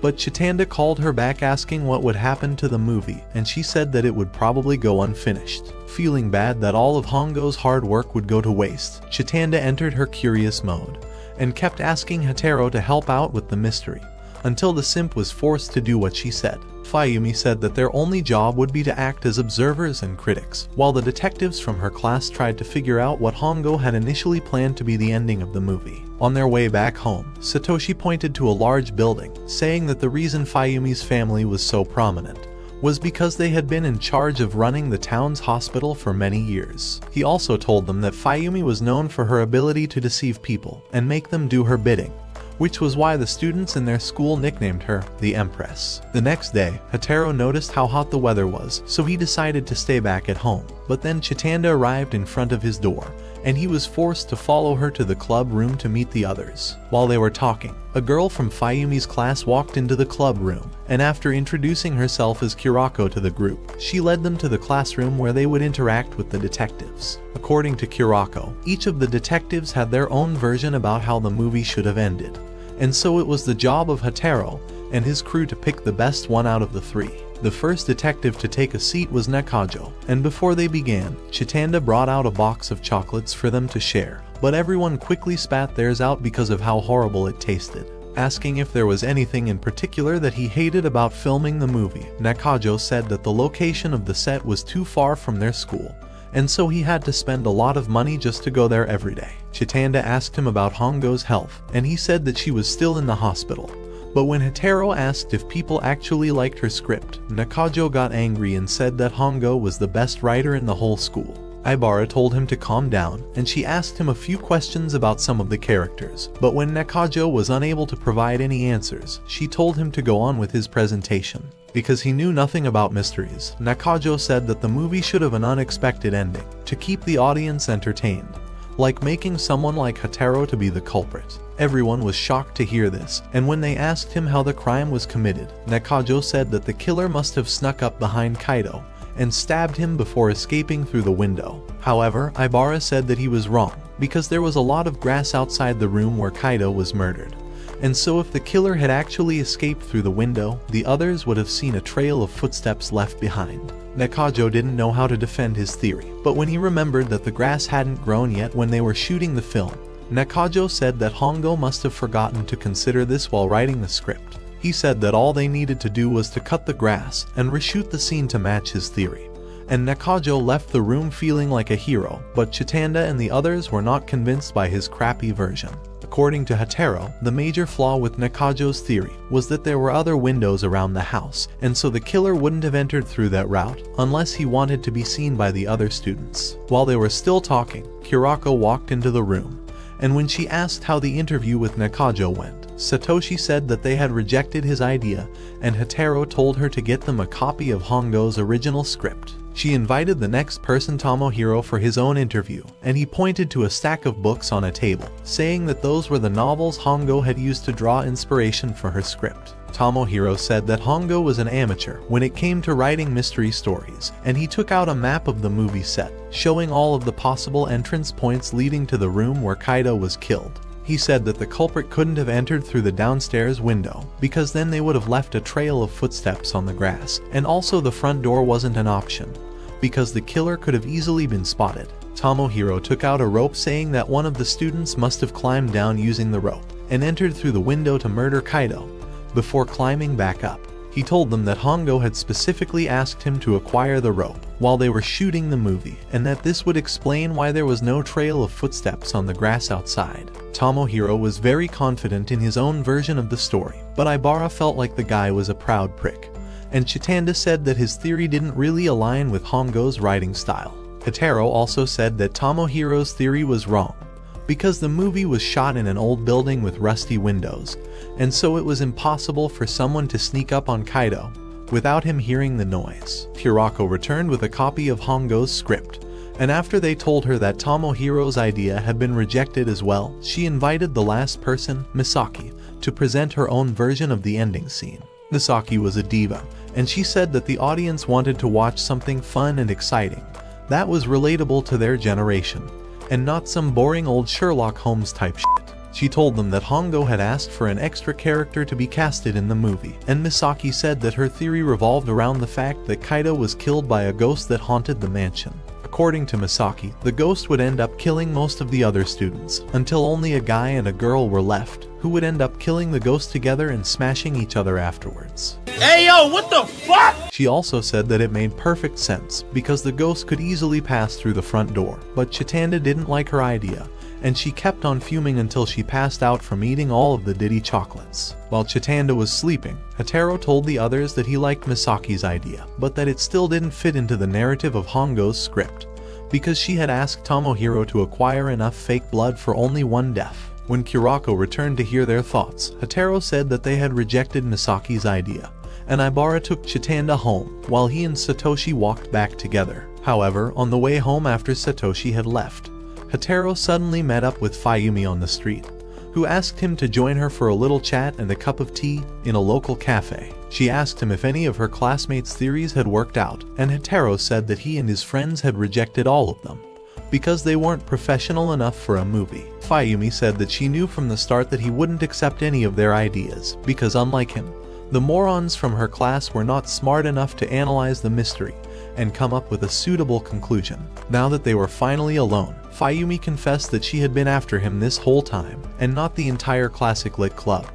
But Chitanda called her back asking what would happen to the movie, and she said that it would probably go unfinished. Feeling bad that all of Hongo's hard work would go to waste, Chitanda entered her curious mode, and kept asking Hataro to help out with the mystery, until the simp was forced to do what she said. Fayumi said that their only job would be to act as observers and critics, while the detectives from her class tried to figure out what Hongo had initially planned to be the ending of the movie. On their way back home, Satoshi pointed to a large building, saying that the reason Fayumi's family was so prominent was because they had been in charge of running the town's hospital for many years. He also told them that Fayumi was known for her ability to deceive people and make them do her bidding, which was why the students in their school nicknamed her the Empress. The next day, Hataro noticed how hot the weather was, so he decided to stay back at home. But then Chitanda arrived in front of his door, and he was forced to follow her to the club room to meet the others. While they were talking, a girl from Fayumi's class walked into the club room, and after introducing herself as Kurako to the group, she led them to the classroom where they would interact with the detectives. According to Kurako, each of the detectives had their own version about how the movie should have ended, and so it was the job of Hataro and his crew to pick the best one out of the three. The first detective to take a seat was Nakajo, and before they began, Chitanda brought out a box of chocolates for them to share, but everyone quickly spat theirs out because of how horrible it tasted. Asking if there was anything in particular that he hated about filming the movie, Nakajo said that the location of the set was too far from their school, and so he had to spend a lot of money just to go there every day. Chitanda asked him about Hongo's health, and he said that she was still in the hospital. But when Hataro asked if people actually liked her script, Nakajo got angry and said that Hongo was the best writer in the whole school. Ibara told him to calm down, and she asked him a few questions about some of the characters, but when Nakajo was unable to provide any answers, she told him to go on with his presentation. Because he knew nothing about mysteries, Nakajo said that the movie should have an unexpected ending, to keep the audience entertained, like making someone like Hataro to be the culprit. Everyone was shocked to hear this, and when they asked him how the crime was committed, Nakajo said that the killer must have snuck up behind Kaido and stabbed him before escaping through the window. However, Ibara said that he was wrong, because there was a lot of grass outside the room where Kaido was murdered. And so if the killer had actually escaped through the window, the others would have seen a trail of footsteps left behind. Nakajo didn't know how to defend his theory, but when he remembered that the grass hadn't grown yet when they were shooting the film, Nakajo said that Hongo must have forgotten to consider this while writing the script. He said that all they needed to do was to cut the grass and reshoot the scene to match his theory. And Nakajo left the room feeling like a hero, but Chitanda and the others were not convinced by his crappy version. According to Hataro, the major flaw with Nakajo's theory was that there were other windows around the house, and so the killer wouldn't have entered through that route unless he wanted to be seen by the other students. While they were still talking, Kurako walked into the room, and when she asked how the interview with Nakajo went, Satoshi said that they had rejected his idea, and Hataro told her to get them a copy of Hongo's original script. She invited the next person, Tomohiro, for his own interview, and he pointed to a stack of books on a table, saying that those were the novels Hongo had used to draw inspiration for her script. Tomohiro said that Hongo was an amateur when it came to writing mystery stories, and he took out a map of the movie set, showing all of the possible entrance points leading to the room where Kaido was killed. He said that the culprit couldn't have entered through the downstairs window, because then they would have left a trail of footsteps on the grass, and also the front door wasn't an option, because the killer could have easily been spotted. Tomohiro took out a rope, saying that one of the students must have climbed down using the rope, and entered through the window to murder Kaido, before climbing back up. He told them that Hongo had specifically asked him to acquire the rope while they were shooting the movie, and that this would explain why there was no trail of footsteps on the grass outside. Tomohiro was very confident in his own version of the story, but Ibara felt like the guy was a proud prick, and Chitanda said that his theory didn't really align with Hongo's writing style. Hataro also said that Tomohiro's theory was wrong, because the movie was shot in an old building with rusty windows, and so it was impossible for someone to sneak up on Kaido without him hearing the noise. Hirako returned with a copy of Hongo's script, and after they told her that Tomohiro's idea had been rejected as well, she invited the last person, Misaki, to present her own version of the ending scene. Misaki was a diva, and she said that the audience wanted to watch something fun and exciting that was relatable to their generation, and not some boring old Sherlock Holmes type shit. She told them that Hongo had asked for an extra character to be casted in the movie, and Misaki said that her theory revolved around the fact that Kaido was killed by a ghost that haunted the mansion. According to Misaki, the ghost would end up killing most of the other students, until only a guy and a girl were left, who would end up killing the ghost together and smashing each other afterwards. Hey yo, what the fuck? She also said that it made perfect sense, because the ghost could easily pass through the front door, but Chitanda didn't like her idea, and she kept on fuming until she passed out from eating all of the Diddy chocolates. While Chitanda was sleeping, Hataro told the others that he liked Misaki's idea, but that it still didn't fit into the narrative of Hongo's script, because she had asked Tomohiro to acquire enough fake blood for only one death. When Kurako returned to hear their thoughts, Hataro said that they had rejected Misaki's idea, and Ibara took Chitanda home, while he and Satoshi walked back together. However, on the way home after Satoshi had left, Hataro suddenly met up with Fayumi on the street, who asked him to join her for a little chat and a cup of tea in a local cafe. She asked him if any of her classmates' theories had worked out, and Hataro said that he and his friends had rejected all of them, because they weren't professional enough for a movie. Fayumi said that she knew from the start that he wouldn't accept any of their ideas, because unlike him, the morons from her class were not smart enough to analyze the mystery and come up with a suitable conclusion. Now that they were finally alone, Fayumi confessed that she had been after him this whole time, and not the entire Classic Lit Club,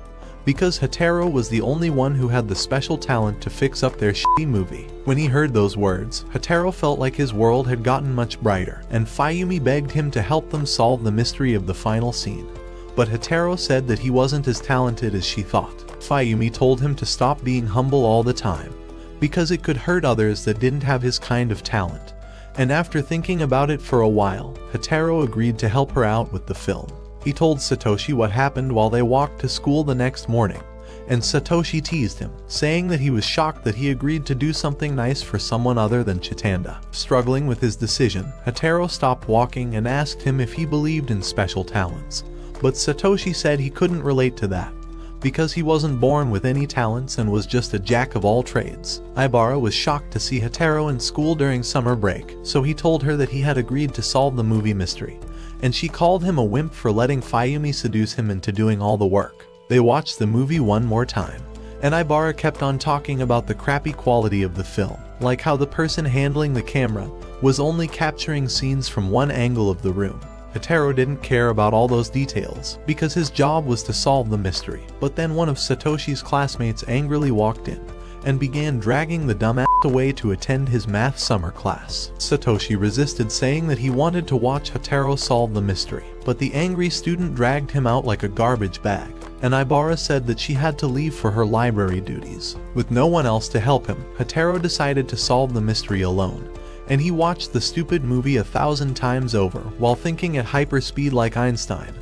because Hataro was the only one who had the special talent to fix up their shitty movie. When he heard those words, Hataro felt like his world had gotten much brighter, and Fayumi begged him to help them solve the mystery of the final scene. But Hataro said that he wasn't as talented as she thought. Fayumi told him to stop being humble all the time, because it could hurt others that didn't have his kind of talent, and after thinking about it for a while, Hataro agreed to help her out with the film. He told Satoshi what happened while they walked to school the next morning, and Satoshi teased him, saying that he was shocked that he agreed to do something nice for someone other than Chitanda. Struggling with his decision, Hataro stopped walking and asked him if he believed in special talents, but Satoshi said he couldn't relate to that, because he wasn't born with any talents and was just a jack of all trades. Ibara was shocked to see Hataro in school during summer break, so he told her that he had agreed to solve the movie mystery, and she called him a wimp for letting Fayumi seduce him into doing all the work. They watched the movie one more time, and Ibara kept on talking about the crappy quality of the film, like how the person handling the camera was only capturing scenes from one angle of the room. Hataro didn't care about all those details, because his job was to solve the mystery. But then one of Satoshi's classmates angrily walked in, and began dragging the dumbass away to attend his math summer class. Satoshi resisted, saying that he wanted to watch Hataro solve the mystery, but the angry student dragged him out like a garbage bag, and Ibara said that she had to leave for her library duties. With no one else to help him, Hataro decided to solve the mystery alone, and he watched the stupid movie 1,000 times over while thinking at hyperspeed like Einstein,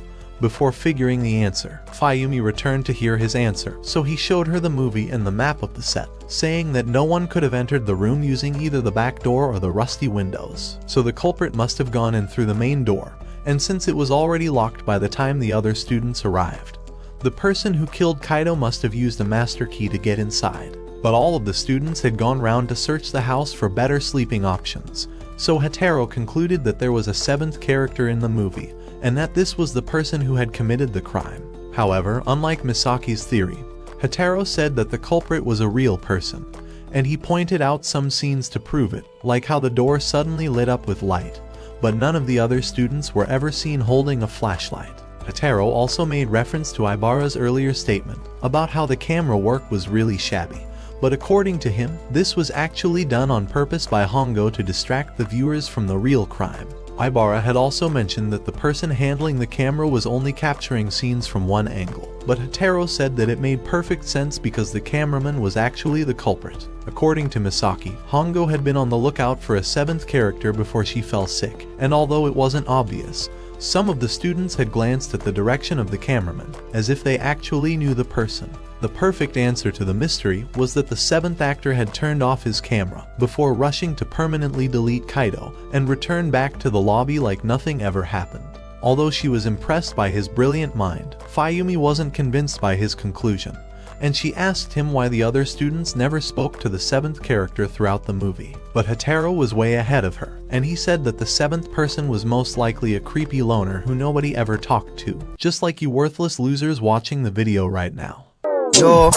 before figuring the answer. Fayumi returned to hear his answer, so he showed her the movie and the map of the set, saying that no one could have entered the room using either the back door or the rusty windows. So the culprit must have gone in through the main door, and since it was already locked by the time the other students arrived, the person who killed Kaido must have used a master key to get inside. But all of the students had gone round to search the house for better sleeping options, so Hataro concluded that there was a seventh character in the movie, and that this was the person who had committed the crime. However, unlike Misaki's theory, Hataro said that the culprit was a real person, and he pointed out some scenes to prove it, like how the door suddenly lit up with light, but none of the other students were ever seen holding a flashlight. Hataro also made reference to Ibara's earlier statement about how the camera work was really shabby, but according to him, this was actually done on purpose by Hongo to distract the viewers from the real crime. Ibara had also mentioned that the person handling the camera was only capturing scenes from one angle, but Hataro said that it made perfect sense because the cameraman was actually the culprit. According to Misaki, Hongo had been on the lookout for a seventh character before she fell sick, and although it wasn't obvious, some of the students had glanced at the direction of the cameraman, as if they actually knew the person. The perfect answer to the mystery was that the seventh actor had turned off his camera before rushing to permanently delete Kaido and return back to the lobby like nothing ever happened. Although she was impressed by his brilliant mind, Fayumi wasn't convinced by his conclusion, and she asked him why the other students never spoke to the seventh character throughout the movie. But Hataro was way ahead of her, and he said that the seventh person was most likely a creepy loner who nobody ever talked to, just like you worthless losers watching the video right now. Yo,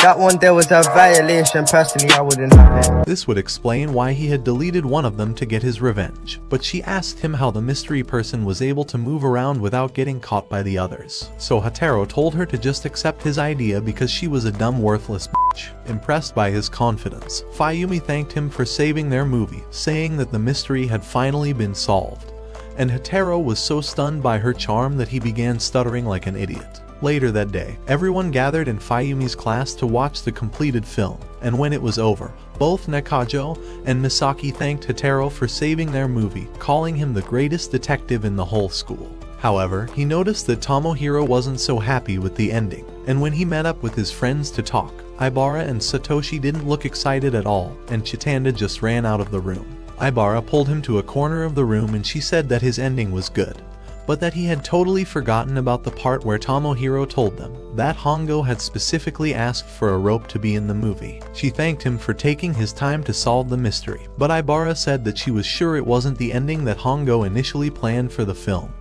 that one there was a violation, personally I wouldn't have it. This would explain why he had deleted one of them to get his revenge, but she asked him how the mystery person was able to move around without getting caught by the others. So Hataro told her to just accept his idea because she was a dumb worthless bitch. Impressed by his confidence, Fayumi thanked him for saving their movie, saying that the mystery had finally been solved. And Hataro was so stunned by her charm that he began stuttering like an idiot. Later that day, everyone gathered in Fayumi's class to watch the completed film, and when it was over, both Nakajo and Misaki thanked Hataro for saving their movie, calling him the greatest detective in the whole school. However, he noticed that Tomohiro wasn't so happy with the ending, and when he met up with his friends to talk, Ibara and Satoshi didn't look excited at all, and Chitanda just ran out of the room. Ibara pulled him to a corner of the room and she said that his ending was good, but that he had totally forgotten about the part where Tomohiro told them that Hongo had specifically asked for a rope to be in the movie. She thanked him for taking his time to solve the mystery, but Ibara said that she was sure it wasn't the ending that Hongo initially planned for the film.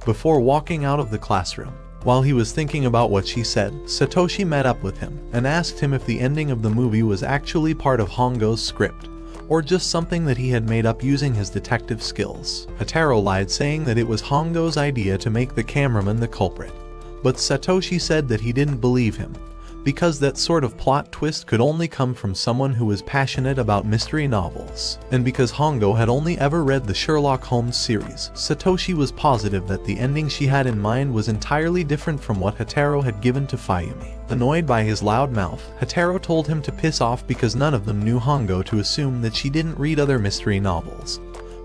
Before walking out of the classroom, while he was thinking about what she said, Satoshi met up with him and asked him if the ending of the movie was actually part of Hongo's script, or just something that he had made up using his detective skills. Hataro lied, saying that it was Hongo's idea to make the cameraman the culprit, but Satoshi said that he didn't believe him, because that sort of plot twist could only come from someone who was passionate about mystery novels. And because Hongo had only ever read the Sherlock Holmes series, Satoshi was positive that the ending she had in mind was entirely different from what Hataro had given to Fayumi. Annoyed by his loud mouth, Hataro told him to piss off because none of them knew Hongo to assume that she didn't read other mystery novels.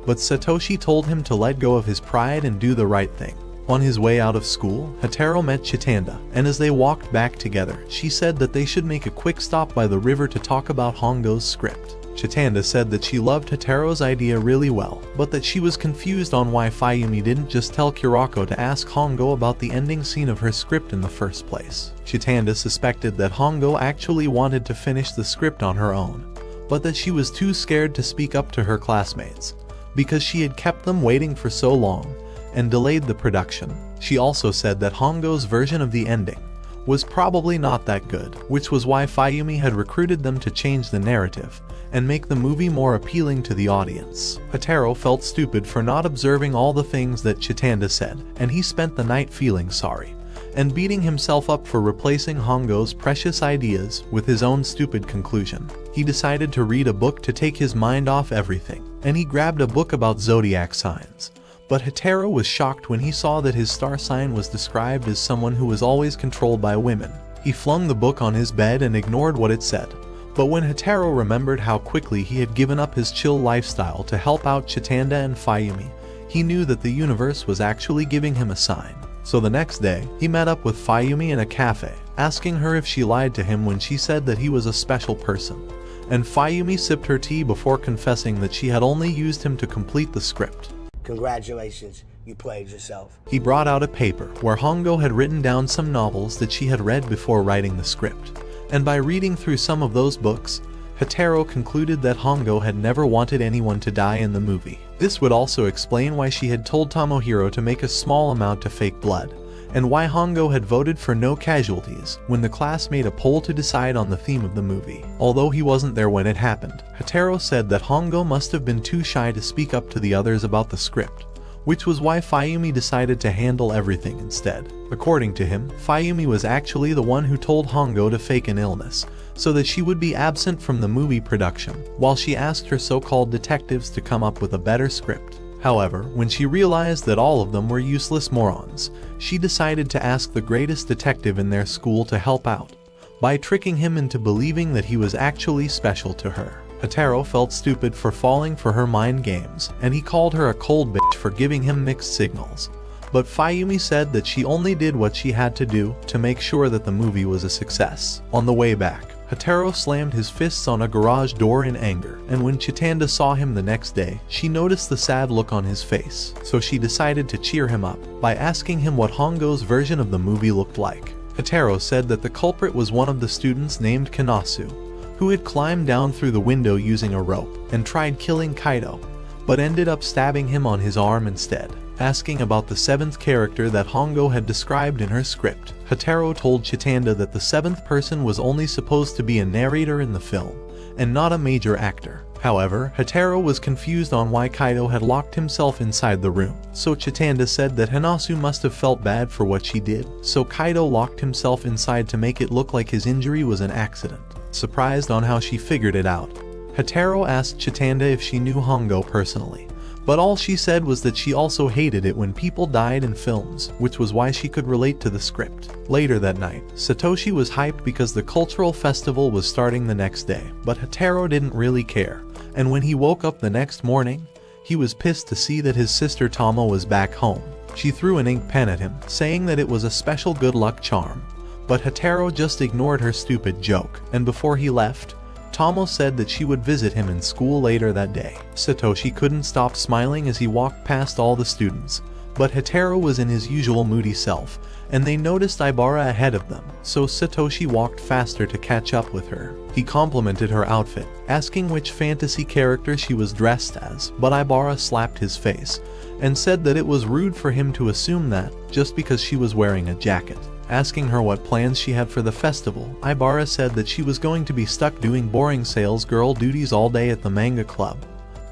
But Satoshi told him to let go of his pride and do the right thing. On his way out of school, Hataro met Chitanda, and as they walked back together, she said that they should make a quick stop by the river to talk about Hongo's script. Chitanda said that she loved Hataro's idea really well, but that she was confused on why Fayumi didn't just tell Kurako to ask Hongo about the ending scene of her script in the first place. Chitanda suspected that Hongo actually wanted to finish the script on her own, but that she was too scared to speak up to her classmates, because she had kept them waiting for so long and delayed the production. She also said that Hongo's version of the ending was probably not that good, which was why Fayumi had recruited them to change the narrative and make the movie more appealing to the audience. Hataro felt stupid for not observing all the things that Chitanda said, and he spent the night feeling sorry and beating himself up for replacing Hongo's precious ideas with his own stupid conclusion. He decided to read a book to take his mind off everything, and he grabbed a book about zodiac signs. But Hataro was shocked when he saw that his star sign was described as someone who was always controlled by women. He flung the book on his bed and ignored what it said. But when Hataro remembered how quickly he had given up his chill lifestyle to help out Chitanda and Fayumi, he knew that the universe was actually giving him a sign. So the next day, he met up with Fayumi in a cafe, asking her if she lied to him when she said that he was a special person. And Fayumi sipped her tea before confessing that she had only used him to complete the script. Congratulations, you played yourself. He brought out a paper where Hongo had written down some novels that she had read before writing the script, and by reading through some of those books, Hataro concluded that Hongo had never wanted anyone to die in the movie. This would also explain why she had told Tomohiro to make a small amount to fake blood, and why Hongo had voted for no casualties when the class made a poll to decide on the theme of the movie. Although he wasn't there when it happened, Hataro said that Hongo must have been too shy to speak up to the others about the script, which was why Fayumi decided to handle everything instead. According to him, Fayumi was actually the one who told Hongo to fake an illness, so that she would be absent from the movie production, while she asked her so-called detectives to come up with a better script. However, when she realized that all of them were useless morons, she decided to ask the greatest detective in their school to help out, by tricking him into believing that he was actually special to her. Hataro felt stupid for falling for her mind games, and he called her a cold bitch for giving him mixed signals. But Fayumi said that she only did what she had to do to make sure that the movie was a success. On the way back, Hataro slammed his fists on a garage door in anger, and when Chitanda saw him the next day, she noticed the sad look on his face, so she decided to cheer him up by asking him what Hongo's version of the movie looked like. Hataro said that the culprit was one of the students named Kanasu, who had climbed down through the window using a rope and tried killing Kaido, but ended up stabbing him on his arm instead. Asking about the seventh character that Hongo had described in her script, Hataro told Chitanda that the seventh person was only supposed to be a narrator in the film, and not a major actor. However, Hataro was confused on why Kaido had locked himself inside the room, so Chitanda said that Hanasu must have felt bad for what she did, so Kaido locked himself inside to make it look like his injury was an accident. Surprised on how she figured it out, Hataro asked Chitanda if she knew Hongo personally, but all she said was that she also hated it when people died in films, which was why she could relate to the script. Later that night, Satoshi was hyped because the cultural festival was starting the next day, but Hataro didn't really care, and when he woke up the next morning, he was pissed to see that his sister Tama was back home. She threw an ink pen at him, saying that it was a special good luck charm, but Hataro just ignored her stupid joke, and before he left, Tomo said that she would visit him in school later that day. Satoshi couldn't stop smiling as he walked past all the students, but Hataro was in his usual moody self, and they noticed Ibara ahead of them, so Satoshi walked faster to catch up with her. He complimented her outfit, asking which fantasy character she was dressed as, but Ibara slapped his face, and said that it was rude for him to assume that, just because she was wearing a jacket. Asking her what plans she had for the festival, Ibara said that she was going to be stuck doing boring sales girl duties all day at the manga club.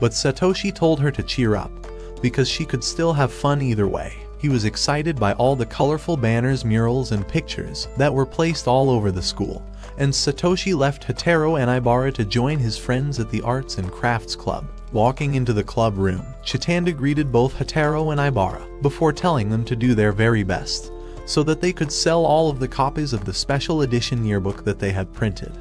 But Satoshi told her to cheer up, because she could still have fun either way. He was excited by all the colorful banners, murals, and pictures that were placed all over the school, and Satoshi left Hataro and Ibara to join his friends at the Arts and Crafts Club. Walking into the club room, Chitanda greeted both Hataro and Ibara before telling them to do their very best, so that they could sell all of the copies of the special edition yearbook that they had printed.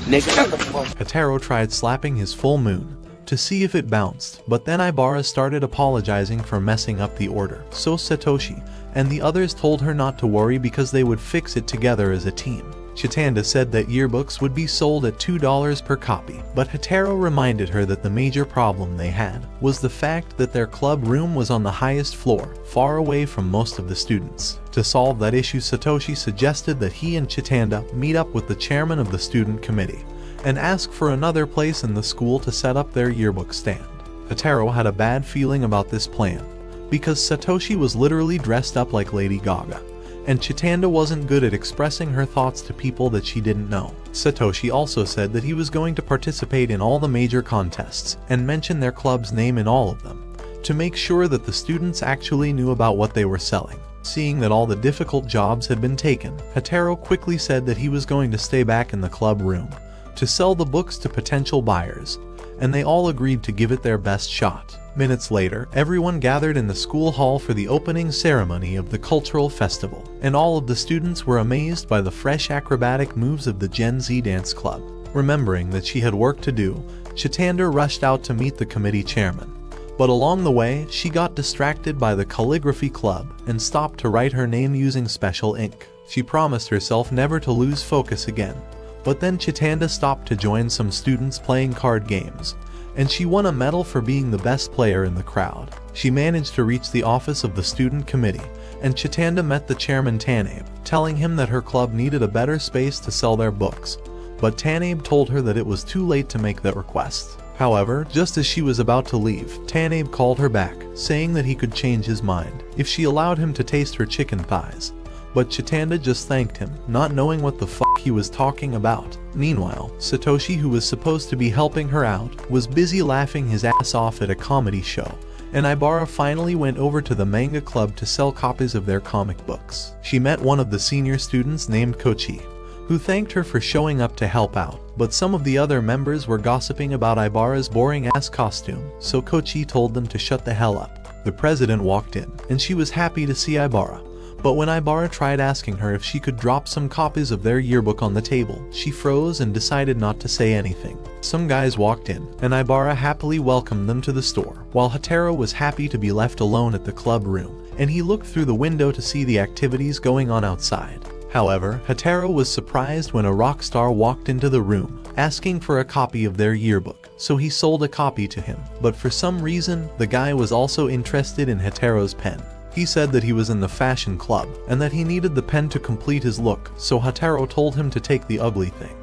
Hataro tried slapping his full moon to see if it bounced, but then Ibara started apologizing for messing up the order, so Satoshi and the others told her not to worry because they would fix it together as a team. Chitanda said that yearbooks would be sold at $2 per copy, but Hataro reminded her that the major problem they had was the fact that their club room was on the highest floor, far away from most of the students. To solve that issue, Satoshi suggested that he and Chitanda meet up with the chairman of the student committee and ask for another place in the school to set up their yearbook stand. Hataro had a bad feeling about this plan, because Satoshi was literally dressed up like Lady Gaga, and Chitanda wasn't good at expressing her thoughts to people that she didn't know. Satoshi also said that he was going to participate in all the major contests and mention their club's name in all of them, to make sure that the students actually knew about what they were selling. Seeing that all the difficult jobs had been taken, Hataro quickly said that he was going to stay back in the club room to sell the books to potential buyers, and they all agreed to give it their best shot. Minutes later, everyone gathered in the school hall for the opening ceremony of the cultural festival, and all of the students were amazed by the fresh acrobatic moves of the Gen Z dance club. Remembering that she had work to do, Chitanda rushed out to meet the committee chairman, but along the way, she got distracted by the calligraphy club and stopped to write her name using special ink. She promised herself never to lose focus again, but then Chitanda stopped to join some students playing card games, and she won a medal for being the best player in the crowd. She managed to reach the office of the student committee, and Chitanda met the chairman Tanabe, telling him that her club needed a better space to sell their books. But Tanabe told her that it was too late to make that request. However, just as she was about to leave, Tanabe called her back, saying that he could change his mind if she allowed him to taste her chicken thighs. But Chitanda just thanked him, not knowing what the fuck he was talking about. Meanwhile, Satoshi, who was supposed to be helping her out, was busy laughing his ass off at a comedy show, and Ibara finally went over to the manga club to sell copies of their comic books. She met one of the senior students named Kochi, who thanked her for showing up to help out, but some of the other members were gossiping about Ibara's boring-ass costume, so Kochi told them to shut the hell up. The president walked in, and she was happy to see Ibara, but when Ibara tried asking her if she could drop some copies of their yearbook on the table, she froze and decided not to say anything. Some guys walked in, and Ibara happily welcomed them to the store, while Hataro was happy to be left alone at the club room, and he looked through the window to see the activities going on outside. However, Hataro was surprised when a rock star walked into the room, asking for a copy of their yearbook, so he sold a copy to him. But for some reason, the guy was also interested in Hataro's pen. He said that he was in the fashion club, and that he needed the pen to complete his look, so Hataro told him to take the ugly thing.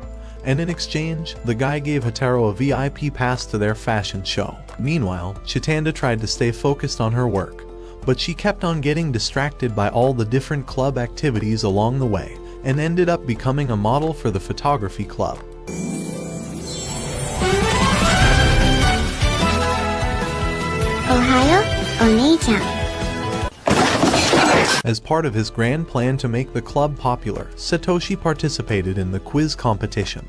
And in exchange, the guy gave Hataro a VIP pass to their fashion show. Meanwhile, Chitanda tried to stay focused on her work, but she kept on getting distracted by all the different club activities along the way, and ended up becoming a model for the photography club. Ohayo, Oni-chan. As part of his grand plan to make the club popular, Satoshi participated in the quiz competition,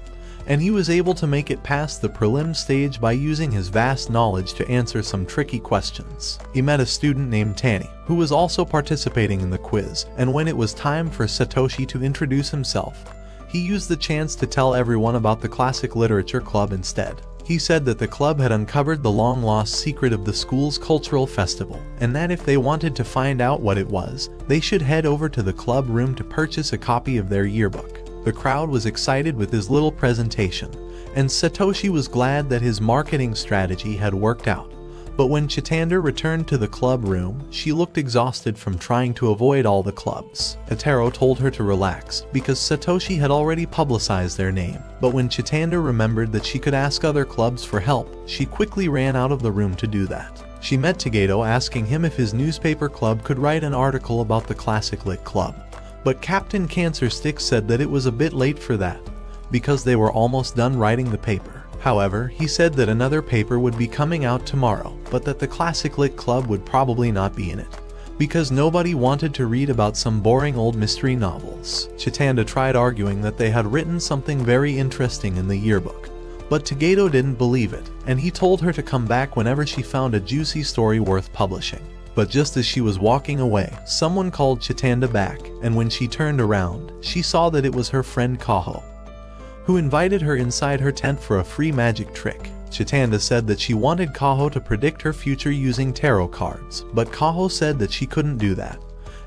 and he was able to make it past the prelim stage by using his vast knowledge to answer some tricky questions. He met a student named Tani, who was also participating in the quiz, and when it was time for Satoshi to introduce himself, he used the chance to tell everyone about the Classic Literature Club instead. He said that the club had uncovered the long-lost secret of the school's cultural festival, and that if they wanted to find out what it was, they should head over to the club room to purchase a copy of their yearbook. The crowd was excited with his little presentation, and Satoshi was glad that his marketing strategy had worked out. But when Chitanda returned to the club room, she looked exhausted from trying to avoid all the clubs. Hataro told her to relax, because Satoshi had already publicized their name. But when Chitanda remembered that she could ask other clubs for help, she quickly ran out of the room to do that. She met Tageto asking him if his newspaper club could write an article about the Classic Lit Club. But Captain Cancer Stick said that it was a bit late for that, because they were almost done writing the paper. However, he said that another paper would be coming out tomorrow, but that the Classic Lit Club would probably not be in it, because nobody wanted to read about some boring old mystery novels. Chitanda tried arguing that they had written something very interesting in the yearbook, but Tageto didn't believe it, and he told her to come back whenever she found a juicy story worth publishing. But just as she was walking away, someone called Chitanda back, and when she turned around, she saw that it was her friend Kaho, who invited her inside her tent for a free magic trick. Chitanda said that she wanted Kaho to predict her future using tarot cards, but Kaho said that she couldn't do that,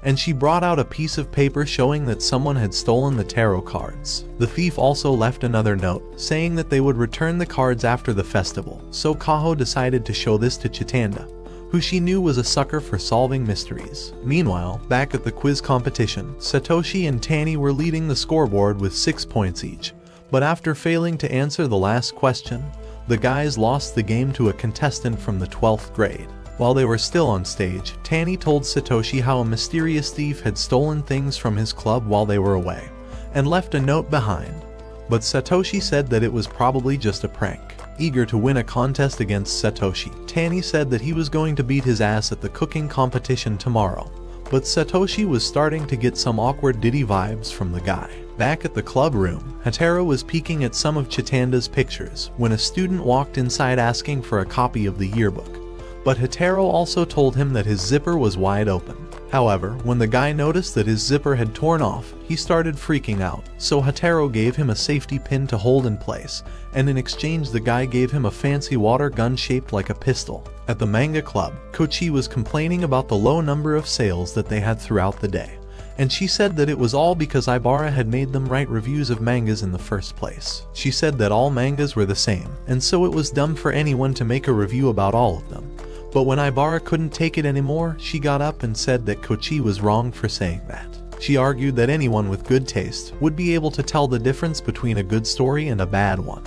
and she brought out a piece of paper showing that someone had stolen the tarot cards. The thief also left another note, saying that they would return the cards after the festival, so Kaho decided to show this to Chitanda, who she knew was a sucker for solving mysteries. Meanwhile, back at the quiz competition, Satoshi and Tani were leading the scoreboard with 6 points each. But after failing to answer the last question, the guys lost the game to a contestant from the 12th grade. While they were still on stage, Tani told Satoshi how a mysterious thief had stolen things from his club while they were away, and left a note behind. But Satoshi said that it was probably just a prank. Eager to win a contest against Satoshi, Tani said that he was going to beat his ass at the cooking competition tomorrow. But Satoshi was starting to get some awkward Diddy vibes from the guy. Back at the club room, Hataro was peeking at some of Chitanda's pictures when a student walked inside asking for a copy of the yearbook. But Hataro also told him that his zipper was wide open. However, when the guy noticed that his zipper had torn off, he started freaking out, so Hataro gave him a safety pin to hold in place, and in exchange the guy gave him a fancy water gun shaped like a pistol. At the manga club, Kochi was complaining about the low number of sales that they had throughout the day, and she said that it was all because Ibara had made them write reviews of mangas in the first place. She said that all mangas were the same, and so it was dumb for anyone to make a review about all of them. But when Ibara couldn't take it anymore, she got up and said that Kochi was wrong for saying that. She argued that anyone with good taste would be able to tell the difference between a good story and a bad one.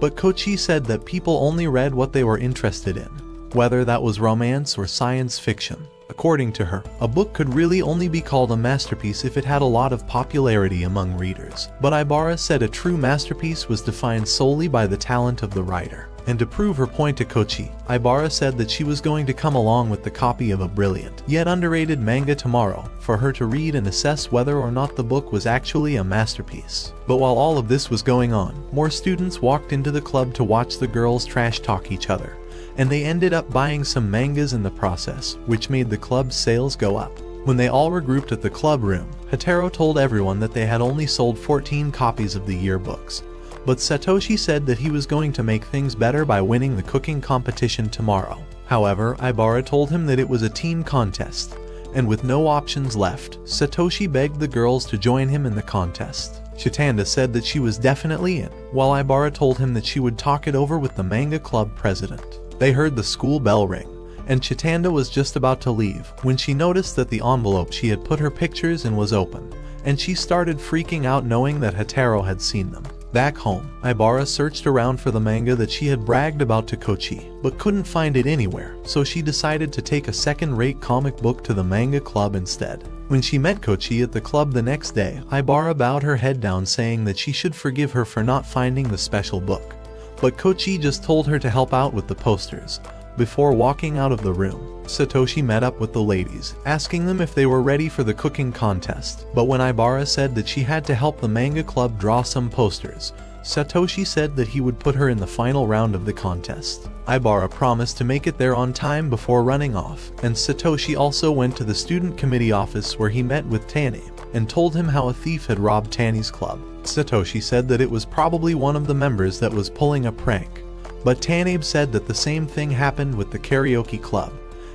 But Kochi said that people only read what they were interested in, whether that was romance or science fiction. According to her, a book could really only be called a masterpiece if it had a lot of popularity among readers. But Ibara said a true masterpiece was defined solely by the talent of the writer. And to prove her point to Kochi, Ibara said that she was going to come along with the copy of a brilliant, yet underrated manga tomorrow, for her to read and assess whether or not the book was actually a masterpiece. But while all of this was going on, more students walked into the club to watch the girls trash talk each other. And they ended up buying some mangas in the process, which made the club's sales go up. When they all regrouped at the club room, Hataro told everyone that they had only sold 14 copies of the yearbooks. But Satoshi said that he was going to make things better by winning the cooking competition tomorrow. However, Ibara told him that it was a team contest, and with no options left, Satoshi begged the girls to join him in the contest. Chitanda said that she was definitely in, while Ibara told him that she would talk it over with the manga club president. They heard the school bell ring, and Chitanda was just about to leave when she noticed that the envelope she had put her pictures in was open, and she started freaking out knowing that Hataro had seen them. Back home, Ibara searched around for the manga that she had bragged about to Kochi, but couldn't find it anywhere, so she decided to take a second-rate comic book to the manga club instead. When she met Kochi at the club the next day, Ibara bowed her head down saying that she should forgive her for not finding the special book. But Kochi just told her to help out with the posters. Before walking out of the room, Satoshi met up with the ladies, asking them if they were ready for the cooking contest. But when Ibara said that she had to help the manga club draw some posters, Satoshi said that he would put her in the final round of the contest. Ibara promised to make it there on time before running off, and Satoshi also went to the student committee office where he met with Tane and told him how a thief had robbed Tane's club. Satoshi said that it was probably one of the members that was pulling a prank, but Tanabe said that the same thing happened with the karaoke club,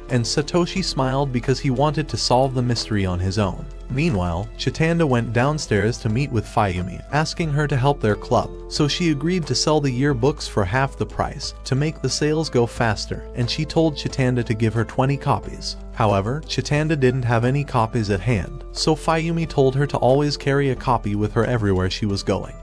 and Satoshi smiled because he wanted to solve the mystery on his own. Meanwhile, Chitanda went downstairs to meet with Fayumi, asking her to help their club, so she agreed to sell the yearbooks for half the price to make the sales go faster, and she told Chitanda to give her 20 copies. However, Chitanda didn't have any copies at hand, so Fayumi told her to always carry a copy with her everywhere she was going.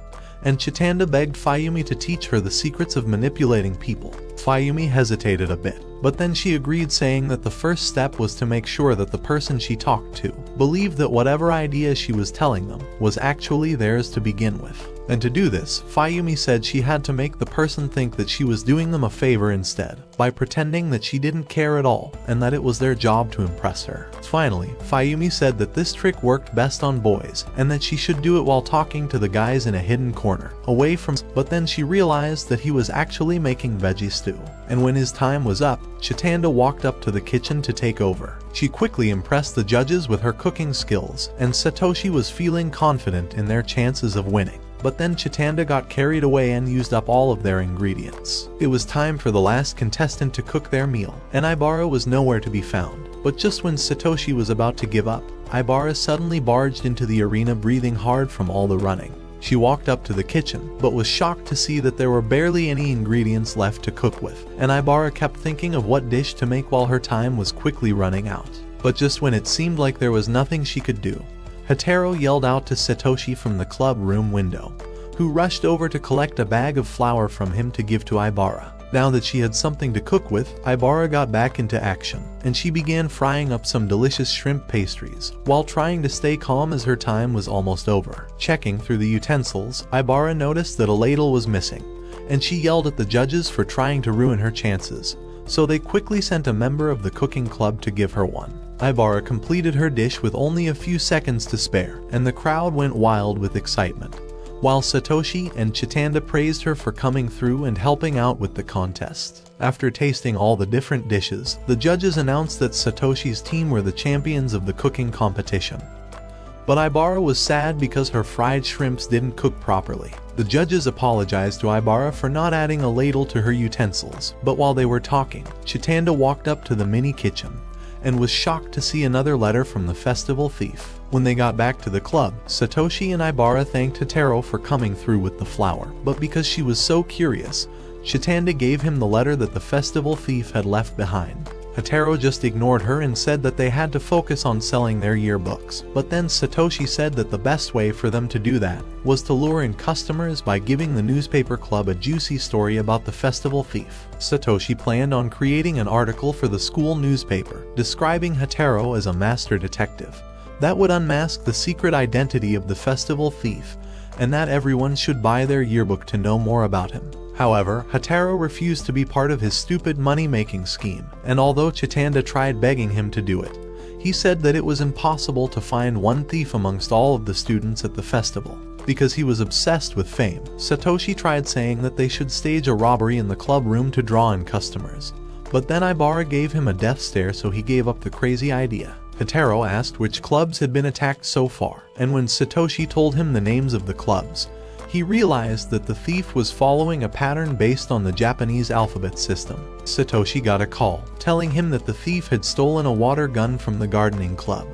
And Chitanda begged Fayumi to teach her the secrets of manipulating people. Fayumi hesitated a bit, but then she agreed, saying that the first step was to make sure that the person she talked to believed that whatever idea she was telling them was actually theirs to begin with. And to do this, Fayumi said she had to make the person think that she was doing them a favor instead, by pretending that she didn't care at all and that it was their job to impress her. Finally, Fayumi said that this trick worked best on boys and that she should do it while talking to the guys in a hidden corner, away from. But then she realized that he was actually making veggie stew. And when his time was up, Chitanda walked up to the kitchen to take over. She quickly impressed the judges with her cooking skills, and Satoshi was feeling confident in their chances of winning. But then Chitanda got carried away and used up all of their ingredients. It was time for the last contestant to cook their meal, and Ibara was nowhere to be found. But just when Satoshi was about to give up, Ibara suddenly barged into the arena, breathing hard from all the running. She walked up to the kitchen, but was shocked to see that there were barely any ingredients left to cook with, and Ibara kept thinking of what dish to make while her time was quickly running out. But just when it seemed like there was nothing she could do, Hataro yelled out to Satoshi from the club room window, who rushed over to collect a bag of flour from him to give to Ibara. Now that she had something to cook with, Ibara got back into action, and she began frying up some delicious shrimp pastries, while trying to stay calm as her time was almost over. Checking through the utensils, Ibara noticed that a ladle was missing, and she yelled at the judges for trying to ruin her chances, so they quickly sent a member of the cooking club to give her one. Ibara completed her dish with only a few seconds to spare, and the crowd went wild with excitement, while Satoshi and Chitanda praised her for coming through and helping out with the contest. After tasting all the different dishes, the judges announced that Satoshi's team were the champions of the cooking competition. But Ibara was sad because her fried shrimps didn't cook properly. The judges apologized to Ibara for not adding a ladle to her utensils, but while they were talking, Chitanda walked up to the mini kitchen and was shocked to see another letter from the festival thief. When they got back to the club, Satoshi and Ibara thanked Hataro for coming through with the flower, but because she was so curious, Chitanda gave him the letter that the festival thief had left behind. Hataro just ignored her and said that they had to focus on selling their yearbooks, but then Satoshi said that the best way for them to do that was to lure in customers by giving the newspaper club a juicy story about the festival thief. Satoshi planned on creating an article for the school newspaper describing Hataro as a master detective that would unmask the secret identity of the festival thief, and that everyone should buy their yearbook to know more about him. However, Hataro refused to be part of his stupid money-making scheme, and although Chitanda tried begging him to do it, he said that it was impossible to find one thief amongst all of the students at the festival. Because he was obsessed with fame, Satoshi tried saying that they should stage a robbery in the club room to draw in customers. But then Ibara gave him a death stare, so he gave up the crazy idea. Hataro asked which clubs had been attacked so far, and when Satoshi told him the names of the clubs, he realized that the thief was following a pattern based on the Japanese alphabet system. Satoshi got a call, telling him that the thief had stolen a water gun from the gardening club,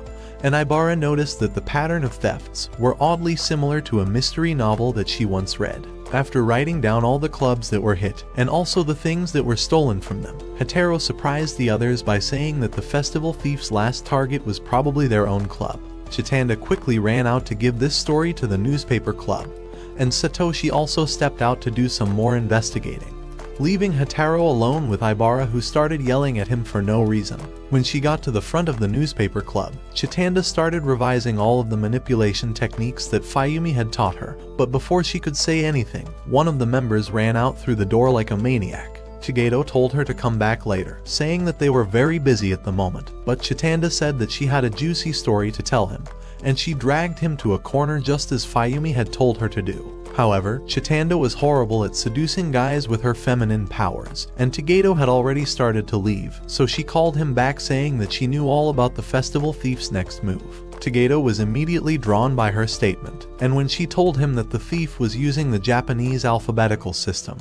and Ibara noticed that the pattern of thefts were oddly similar to a mystery novel that she once read. After writing down all the clubs that were hit, and also the things that were stolen from them, Hataro surprised the others by saying that the festival thief's last target was probably their own club. Chitanda quickly ran out to give this story to the newspaper club, and Satoshi also stepped out to do some more investigating, leaving Hataro alone with Ibara, who started yelling at him for no reason. When she got to the front of the newspaper club, Chitanda started revising all of the manipulation techniques that Fayumi had taught her, but before she could say anything, one of the members ran out through the door like a maniac. Chigeto told her to come back later, saying that they were very busy at the moment, but Chitanda said that she had a juicy story to tell him, and she dragged him to a corner just as Fayumi had told her to do. However, Chitanda was horrible at seducing guys with her feminine powers, and Chigeto had already started to leave, so she called him back saying that she knew all about the festival thief's next move. Chigeto was immediately drawn by her statement, and when she told him that the thief was using the Japanese alphabetical system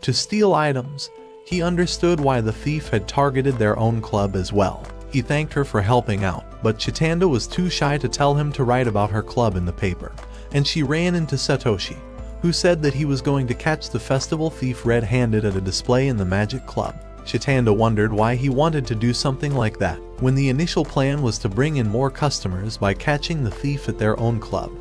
to steal items, he understood why the thief had targeted their own club as well. He thanked her for helping out, but Chitanda was too shy to tell him to write about her club in the paper, and she ran into Satoshi, who said that he was going to catch the festival thief red-handed at a display in the Magic Club. Chitanda wondered why he wanted to do something like that, when the initial plan was to bring in more customers by catching the thief at their own club.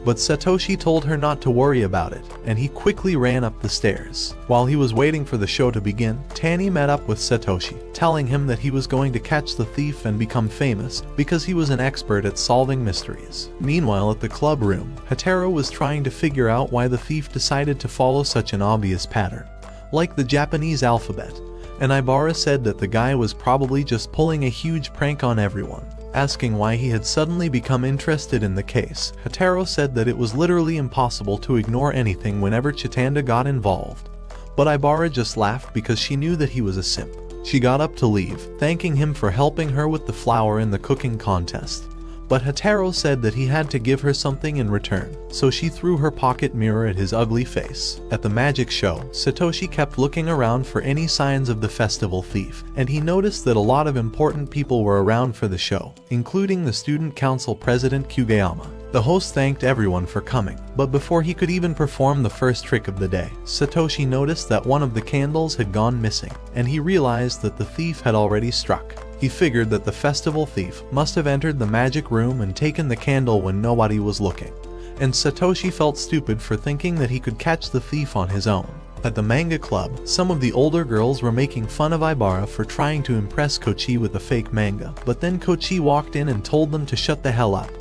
But Satoshi told her not to worry about it, and he quickly ran up the stairs. While he was waiting for the show to begin, Tani met up with Satoshi, telling him that he was going to catch the thief and become famous because he was an expert at solving mysteries. Meanwhile, at the club room, Hataro was trying to figure out why the thief decided to follow such an obvious pattern, like the Japanese alphabet, and Ibara said that the guy was probably just pulling a huge prank on everyone. Asking why he had suddenly become interested in the case, Hataro said that it was literally impossible to ignore anything whenever Chitanda got involved. But Ibara just laughed because she knew that he was a simp. She got up to leave, thanking him for helping her with the flour in the cooking contest. But Hataro said that he had to give her something in return, so she threw her pocket mirror at his ugly face. At the magic show, Satoshi kept looking around for any signs of the festival thief, and he noticed that a lot of important people were around for the show, including the student council president Kugeyama. The host thanked everyone for coming, but before he could even perform the first trick of the day, Satoshi noticed that one of the candles had gone missing, and he realized that the thief had already struck. He figured that the festival thief must have entered the magic room and taken the candle when nobody was looking, and Satoshi felt stupid for thinking that he could catch the thief on his own. At the manga club, some of the older girls were making fun of Ibara for trying to impress Kochi with a fake manga, but then Kochi walked in and told them to shut the hell up,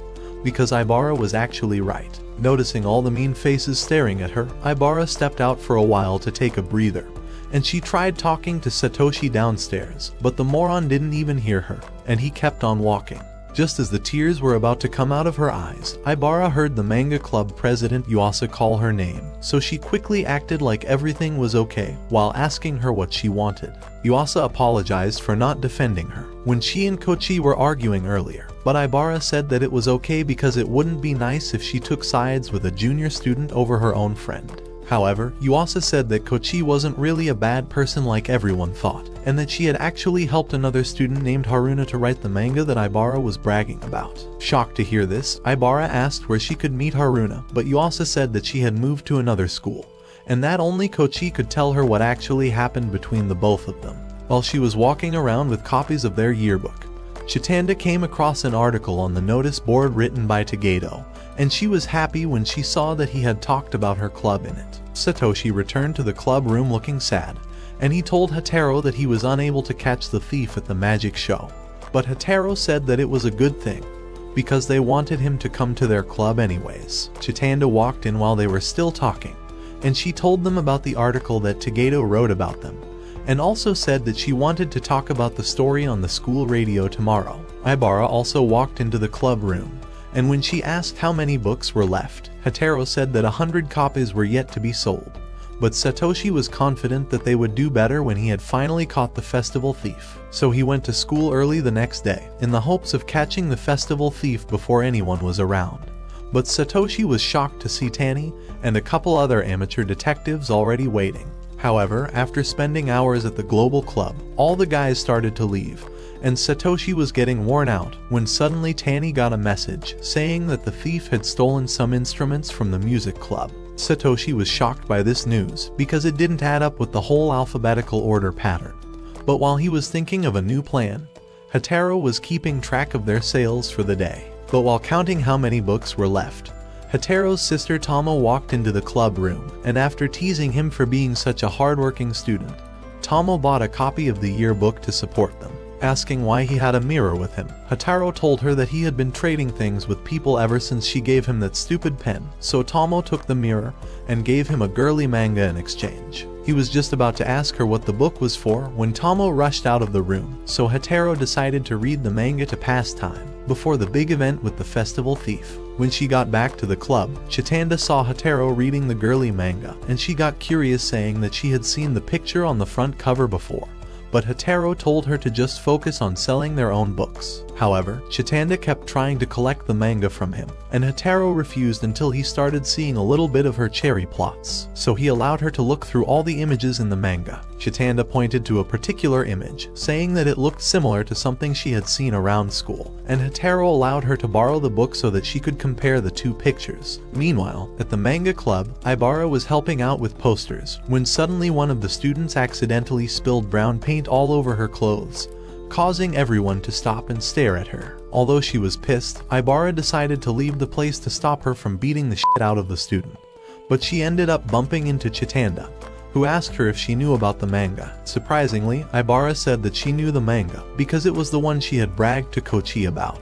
because Ibara was actually right. Noticing all the mean faces staring at her, Ibara stepped out for a while to take a breather, and she tried talking to Satoshi downstairs, but the moron didn't even hear her, and he kept on walking. Just as the tears were about to come out of her eyes, Ibara heard the manga club president Yuasa call her name, so she quickly acted like everything was okay while asking her what she wanted. Yuasa apologized for not defending her when she and Kochi were arguing earlier, but Ibara said that it was okay because it wouldn't be nice if she took sides with a junior student over her own friend. However, Yuasa said that Kochi wasn't really a bad person like everyone thought, and that she had actually helped another student named Haruna to write the manga that Ibara was bragging about. Shocked to hear this, Ibara asked where she could meet Haruna, but Yuasa said that she had moved to another school, and that only Kochi could tell her what actually happened between the both of them. While she was walking around with copies of their yearbook, Chitanda came across an article on the notice board written by Tagedo, and she was happy when she saw that he had talked about her club in it. Satoshi returned to the club room looking sad, and he told Hataro that he was unable to catch the thief at the magic show. But Hataro said that it was a good thing, because they wanted him to come to their club anyways. Chitanda walked in while they were still talking, and she told them about the article that Tagedo wrote about them, and also said that she wanted to talk about the story on the school radio tomorrow. Ibara also walked into the club room, and when she asked how many books were left, Hataro said that 100 copies were yet to be sold, but Satoshi was confident that they would do better when he had finally caught the festival thief. So he went to school early the next day, in the hopes of catching the festival thief before anyone was around. But Satoshi was shocked to see Tani and a couple other amateur detectives already waiting. However, after spending hours at the Global Club, all the guys started to leave, and Satoshi was getting worn out when suddenly Tani got a message saying that the thief had stolen some instruments from the music club. Satoshi was shocked by this news because it didn't add up with the whole alphabetical order pattern. But while he was thinking of a new plan, Hataro was keeping track of their sales for the day. But while counting how many books were left, Hataro's sister Tama walked into the club room, and after teasing him for being such a hardworking student, Tama bought a copy of the yearbook to support them. Asking why he had a mirror with him, Hataro told her that he had been trading things with people ever since she gave him that stupid pen, so Tama took the mirror and gave him a girly manga in exchange. He was just about to ask her what the book was for when Tama rushed out of the room, so Hataro decided to read the manga to pass time before the big event with the festival thief. When she got back to the club, Chitanda saw Hataro reading the girly manga, and she got curious, saying that she had seen the picture on the front cover before. But Hataro told her to just focus on selling their own books. However, Chitanda kept trying to collect the manga from him, and Hataro refused until he started seeing a little bit of her cherry plots, so he allowed her to look through all the images in the manga. Chitanda pointed to a particular image, saying that it looked similar to something she had seen around school, and Hataro allowed her to borrow the book so that she could compare the two pictures. Meanwhile, at the manga club, Ibara was helping out with posters, when suddenly one of the students accidentally spilled brown paint all over her clothes, causing everyone to stop and stare at her. Although she was pissed, Ibara decided to leave the place to stop her from beating the shit out of the student. But she ended up bumping into Chitanda, who asked her if she knew about the manga. Surprisingly, Ibara said that she knew the manga because it was the one she had bragged to Kochi about.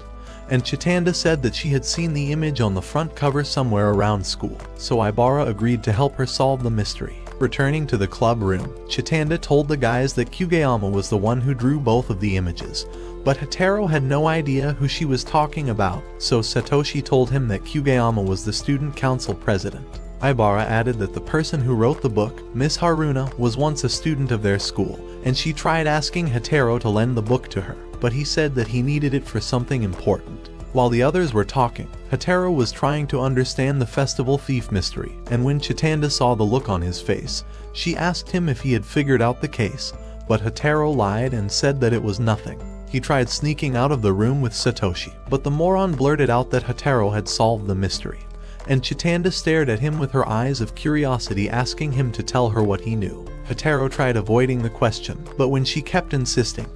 And Chitanda said that she had seen the image on the front cover somewhere around school, so Ibara agreed to help her solve the mystery. Returning to the club room, Chitanda told the guys that Kugeyama was the one who drew both of the images, but Hataro had no idea who she was talking about, so Satoshi told him that Kugeyama was the student council president. Ibara added that the person who wrote the book, Miss Haruna, was once a student of their school, and she tried asking Hataro to lend the book to her, but he said that he needed it for something important. While the others were talking, Hataro was trying to understand the festival thief mystery, and when Chitanda saw the look on his face, she asked him if he had figured out the case, but Hataro lied and said that it was nothing. He tried sneaking out of the room with Satoshi, but the moron blurted out that Hataro had solved the mystery, and Chitanda stared at him with her eyes of curiosity, asking him to tell her what he knew. Hataro tried avoiding the question, but when she kept insisting,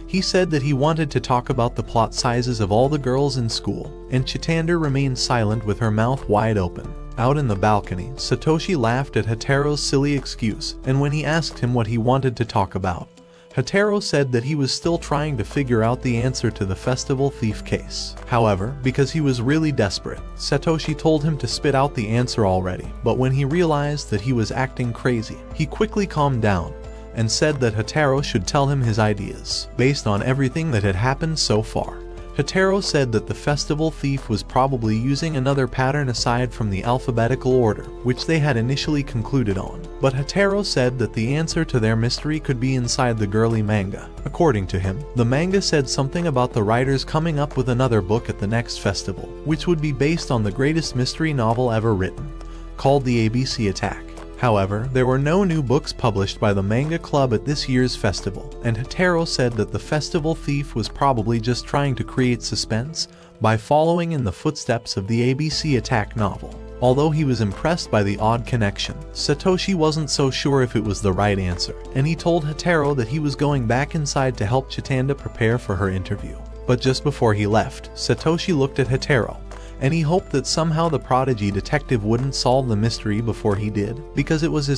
he said that he wanted to talk about the plot sizes of all the girls in school, and Chitanda remained silent with her mouth wide open. Out in the balcony, Satoshi laughed at Hataro's silly excuse, and when he asked him what he wanted to talk about, Hataro said that he was still trying to figure out the answer to the festival thief case. However, because he was really desperate, Satoshi told him to spit out the answer already, but when he realized that he was acting crazy, he quickly calmed down and said that Hataro should tell him his ideas, based on everything that had happened so far. Hataro said that the festival thief was probably using another pattern aside from the alphabetical order, which they had initially concluded on. But Hataro said that the answer to their mystery could be inside the girly manga. According to him, the manga said something about the writers coming up with another book at the next festival, which would be based on the greatest mystery novel ever written, called The ABC Attack. However, there were no new books published by the manga club at this year's festival, and Hataro said that the festival thief was probably just trying to create suspense by following in the footsteps of the ABC Attack novel. Although he was impressed by the odd connection, Satoshi wasn't so sure if it was the right answer, and he told Hataro that he was going back inside to help Chitanda prepare for her interview. But just before he left, Satoshi looked at Hataro, and he hoped that somehow the prodigy detective wouldn't solve the mystery before he did, because it was his